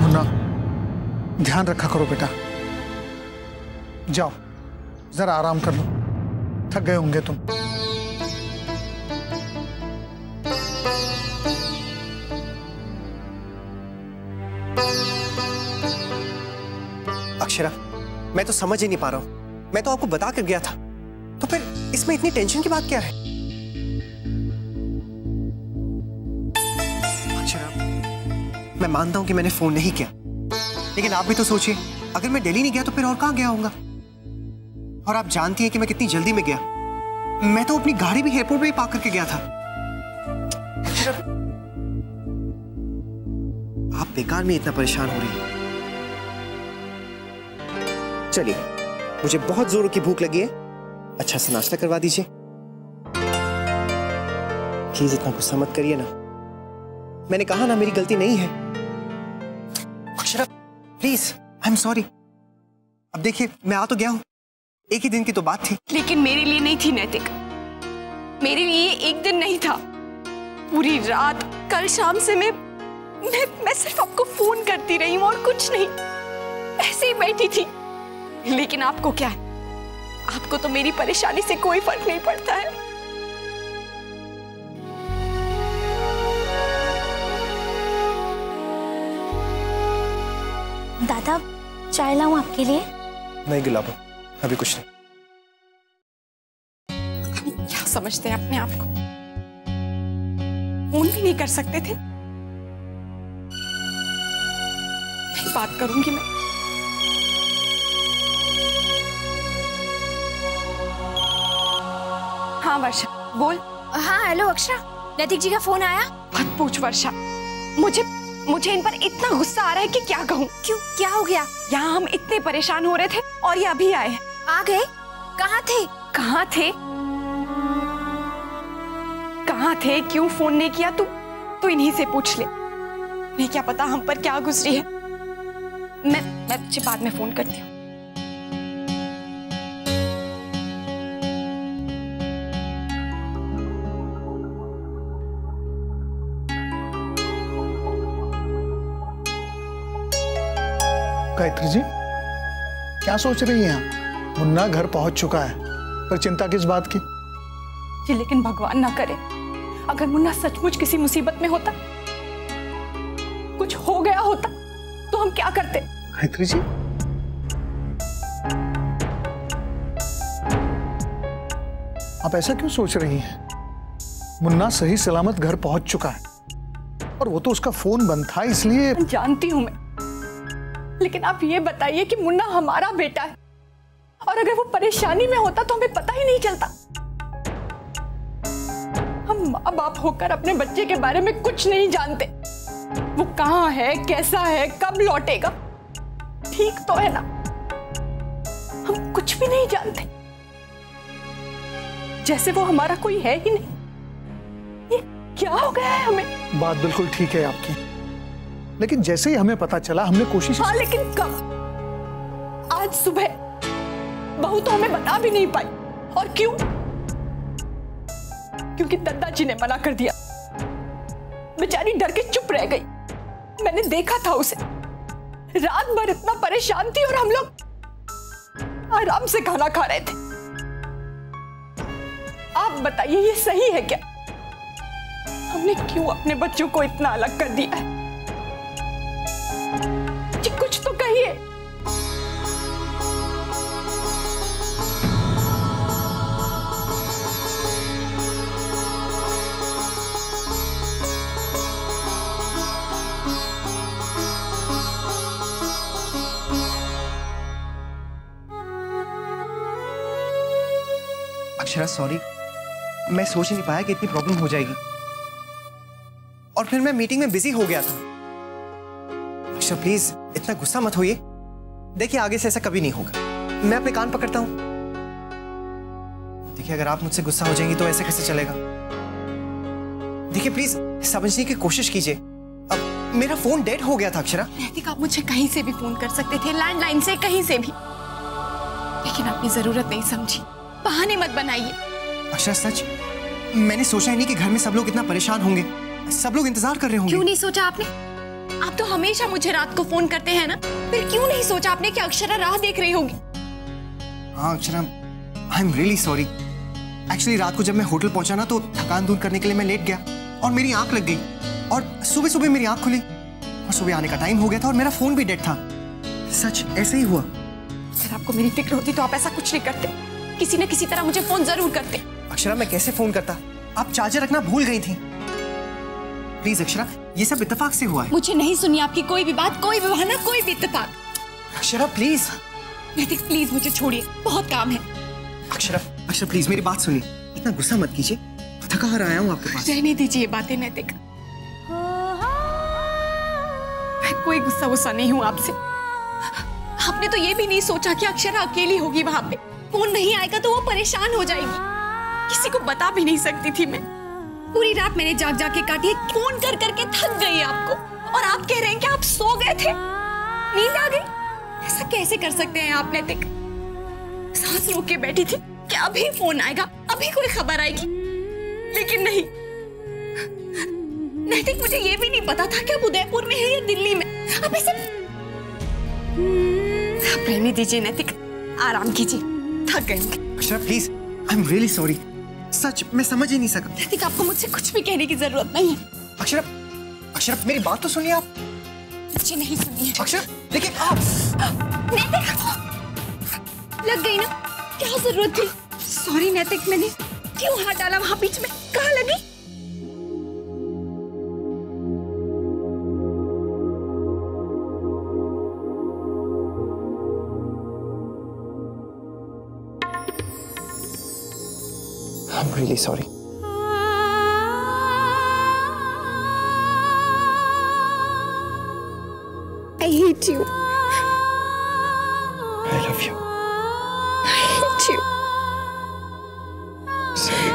मुन्ना ध्यान रखा करो बेटा, जाओ जरा आराम कर लो, थक गए होंगे तुम। अक्षरा मैं तो समझ ही नहीं पा रहा हूं, मैं तो आपको बता कर गया था, तो फिर इसमें इतनी टेंशन की बात क्या है? अक्षरा मैं मानता हूं कि मैंने फोन नहीं किया, लेकिन आप भी तो सोचिए, अगर मैं दिल्ली नहीं गया तो फिर और कहां गया होऊंगा? और आप जानती हैं कि मैं कितनी जल्दी में गया, मैं तो अपनी गाड़ी भी एयरपोर्ट पे ही पार्क करके गया था। आप बेकार में इतना परेशान हो रही हैं। चलिए मुझे बहुत जोरों की भूख लगी है, अच्छा सा नाश्ता करवा दीजिए। प्लीज इतना गुस्सा मत करिए ना, मैंने कहा ना मेरी गलती नहीं है। Akshara please, I am sorry. अब देखिए मैं आ तो गया हूं, एक ही दिन की तो बात थी। लेकिन मेरे लिए नहीं थी नैतिक, मेरे लिए एक दिन नहीं था, पूरी रात। कल शाम से मैं सिर्फ आपको फोन करती रही हूं और कुछ नहीं, ऐसे ही बैठी थी। लेकिन आपको क्या है, आपको तो मेरी परेशानी से कोई फर्क नहीं पड़ता है। दादा चाय लाऊं आपके लिए? नहीं गुलाबो, अभी कुछ नहीं। क्या समझते हैं अपने आप को? फोन भी नहीं कर सकते थे? नहीं बात करूंगी मैं। हाँ वर्षा बोल। हाँ हेलो अक्षरा, नैतिक जी का फोन आया? मत पूछ वर्षा, मुझे इन पर इतना गुस्सा आ रहा है कि क्या कहूँ। क्यों, क्या हो गया? यहाँ हम इतने परेशान हो रहे थे और ये अभी आए हैं। आ गए? कहाँ थे? कहाँ थे? कहाँ थे? क्यों फोन नहीं किया? तू इन्हीं से पूछ ले। नहीं क्या पता हम पर क्या गुजरी है। मैं तुझे बाद में फोन करती हूँ। गायत्री जी, क्या सोच रही हैं आप? मुन्ना घर पहुंच चुका है, पर चिंता किस बात की? जी लेकिन भगवान ना करे, अगर मुन्ना सचमुच किसी मुसीबत में होता, कुछ हो गया होता, तो हम क्या करते? गायत्री जी, आप ऐसा क्यों सोच रही हैं? मुन्ना सही सलामत घर पहुंच चुका है और वो तो उसका फोन बंद था, इसलिए। जानती हूं मैं, लेकिन आप ये बताइए कि मुन्ना हमारा बेटा है और अगर वो परेशानी में होता तो हमें पता ही नहीं चलता। हम माँ बाप होकर अपने बच्चे के बारे में कुछ नहीं जानते। वो कहाँ है, कैसा है, कब लौटेगा, ठीक तो है ना? हम कुछ भी नहीं जानते, जैसे वो हमारा कोई है ही नहीं। ये क्या हो गया है हमें? बात बिल्कुल ठीक है आपकी, लेकिन जैसे ही हमें पता चला हमने कोशिश। हाँ लेकिन कब? आज सुबह। बहू तो हमें बता भी नहीं पाई। और क्यों? क्योंकि दादाजी ने मना कर दिया। बेचारी डर के चुप रह गई। मैंने देखा था उसे, रात भर इतना परेशान थी और हम लोग आराम से खाना खा रहे थे। आप बताइए ये सही है क्या? हमने क्यों अपने बच्चों को इतना अलग कर दिया है? जी कुछ तो कहिए। अक्षरा सॉरी, मैं सोच नहीं पाया कि इतनी प्रॉब्लम हो जाएगी और फिर मैं मीटिंग में बिजी हो गया था। अक्षरा प्लीज इतना गुस्सा मत होइए। देखिए आगे से ऐसा कभी नहीं होगा। मैं अपने कान पकड़ता हूं। देखिए अगर आप मुझसे गुस्सा हो जाएंगी तो ऐसे कैसे चलेगा? देखिए प्लीज समझने की कोशिश कीजिए। अब मेरा फोन डेड हो गया था अक्षरा। नैतिक आप मुझे कहीं से भी फोन कर सकते थे, लैंडलाइन से, कहीं से भी, लेकिन आपने जरूरत नहीं समझी। बहाने मत बनाइए। अक्षरा सच, मैंने सोचा ही नहीं कि घर में सब लोग इतना परेशान होंगे, सब लोग इंतजार कर रहे होंगे। क्यों नहीं सोचा आपने? आप तो हमेशा मुझे रात को फोन करते हैं ना, फिर क्यों नहीं सोचा आपने कि अक्षरा राह देख रही होगी? हाँ अक्षरा, आई एम रियली सॉरी। एक्चुअली रात को जब मैं होटल पहुंचा ना तो थकान दूर करने के लिए मैं लेट गया और मेरी आंख लग गई और सुबह सुबह मेरी आंख खुली और सुबह आने का टाइम हो गया था और मेरा फोन भी डेड था। सच ऐसे ही हुआ। अगर आपको मेरी फिक्र होती तो आप ऐसा कुछ नहीं करते, किसी न किसी तरह मुझे फोन जरूर करते। अक्षरा मैं कैसे फोन करता? आप चार्जर रखना भूल गई थी। प्लीज अक्षरा, ये सब इत्तेफाक से हुआ है। मुझे नहीं सुनी आपकी कोई भी बात, कोई भी बहाना, कोई भी इत्तेफाक। अक्षरा प्लीज। नैतिक प्लीज मुझे छोड़िए, बहुत काम है। अक्षरा प्लीज मेरी बात सुनिए, इतना गुस्सा मत कीजिए, थका हार आया हूँ आपके पास। रहने दीजिए बातें नैतिक, मैं कोई गुस्सा नहीं हूँ आपसे। आपने तो ये भी नहीं सोचा कि अक्षरा अकेली होगी वहां पे, फोन नहीं आएगा तो वो परेशान हो जाएगी। किसी को बता भी नहीं सकती थी मैं। पूरी रात मैंने जाग जाग के काटी, फोन कर करके थक गई आपको, और आप कह रहे हैं कि आप सो गए थे, नींद आ गई। ऐसा कैसे कर सकते हैं आप नैतिक? सांस रोक के बैठी थी कि अभी फोन आएगा, अभी कोई खबर आएगी, लेकिन नहीं। नैतिक मुझे ये भी नहीं पता था कि आप उदयपुर में है या दिल्ली में। अब ऐसे आप रहने दीजिए नैतिक, आराम कीजिए, थक गए। Akshara please, I am really sorry. सच मैं समझ ही नहीं सका। नैतिक आपको मुझसे कुछ भी कहने की जरूरत नहीं है। अक्षरा मेरी बात तो सुनिए आप। मुझे नहीं सुनी। अक्षर लेकिन आप लग गई ना, क्या जरूरत थी? सॉरी नैतिक, मैंने क्यों हाथ डाला वहां बीच में? कहाँ लगी? I'm really sorry. I hate you. I love you. I hate you. Sorry.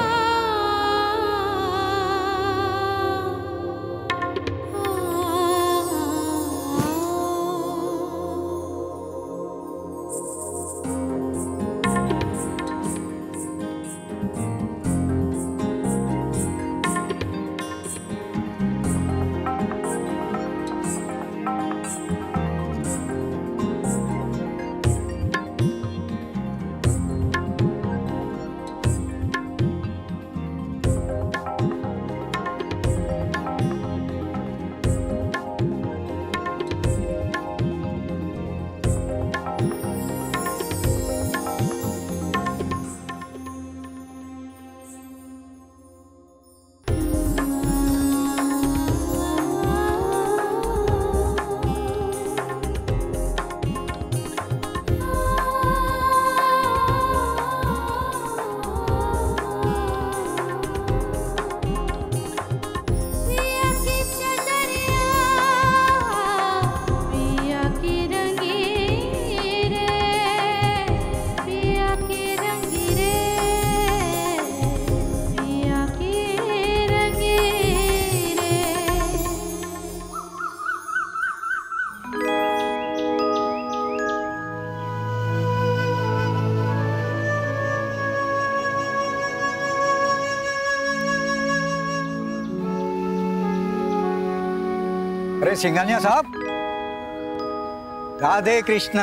अरे सिंघानिया साहब, राधे कृष्ण।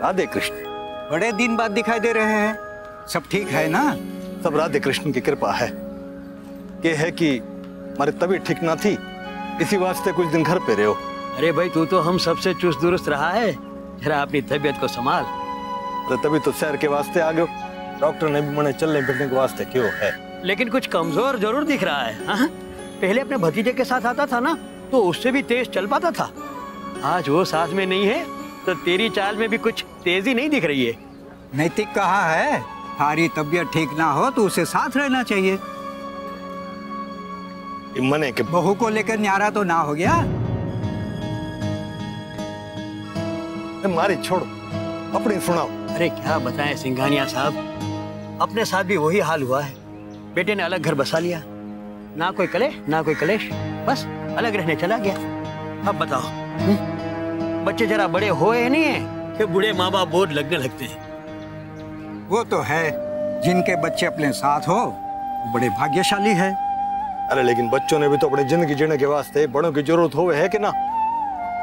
राधे कृष्ण। बड़े दिन बाद दिखाई दे रहे हैं, सब ठीक है ना? सब राधे कृष्ण की कृपा है। ये है कि हमारी तबीयत ठीक ना थी, इसी वास्ते कुछ दिन घर पे रहे हो। अरे भाई तू तो हम सबसे चुस्त दुरुस्त रहा है, जरा अपनी तबीयत को संभाल। अरे तभी तो सैर के वास्ते आ गए, डॉक्टर ने भी मने चलने फिरने के वास्ते क्यों है। लेकिन कुछ कमजोर जरूर दिख रहा है। हाँ? पहले अपने भतीजे के साथ आता था ना, तो उससे भी तेज चल पाता था। आज वो साथ में नहीं है तो तेरी चाल में भी कुछ तेजी नहीं दिख रही है। नैतिक कहा है, हमारी तबीयत ठीक ना हो तो उसे साथ रहना चाहिए। मने के बहू को लेकर न्यारा तो ना हो गया। मारी छोड़ो, अपनी सुनाओ। अरे क्या बताएं सिंघानिया साहब, अपने साथ भी वही हाल हुआ है। बेटे ने अलग घर बसा लिया, ना कोई कलेश ना कोई कलेश, बस अलग रहने चला गया। अब बताओ, बच्चे जरा बड़े हुए नहीं है कि बूढ़े माँ बाप बोझ लगने लगते हैं। वो तो है, जिनके बच्चे अपने साथ हो वो बड़े भाग्यशाली है। अरे लेकिन बच्चों ने भी तो अपनी जिंदगी जीने के वास्ते बड़ों की जरूरत हो है कि ना,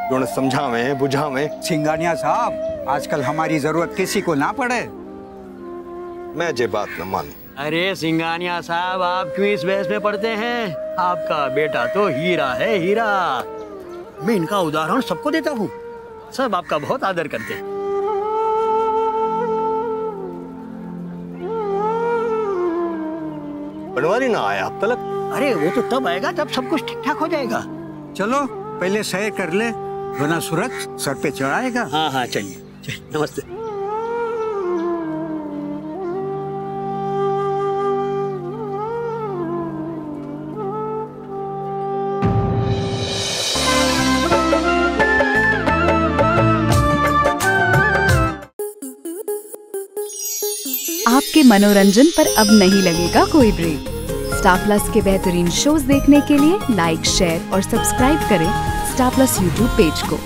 जो उन्हें समझावे बुझावे। सिंघानिया साहब, आजकल हमारी जरूरत किसी को ना पड़े। मैं ये बात न मानू। अरे सिंघानिया साहब, आप क्यों इस बहस में पड़ते हैं? आपका बेटा तो हीरा है, हीरा। मैं इनका उदाहरण सबको देता हूँ, सब आपका बहुत आदर करते हैं। बनवारी ना आया अब तक? अरे वो तो तब आएगा जब सब कुछ ठीक ठाक हो जाएगा। चलो पहले सैर कर ले, वरना सूरज सर पे चढ़ाएगा। हाँ हाँ चलिए, नमस्ते। आपके मनोरंजन पर अब नहीं लगेगा कोई ब्रेक। स्टार प्लस के बेहतरीन शोज देखने के लिए लाइक, शेयर और सब्सक्राइब करें स्टार प्लस यूट्यूब पेज को।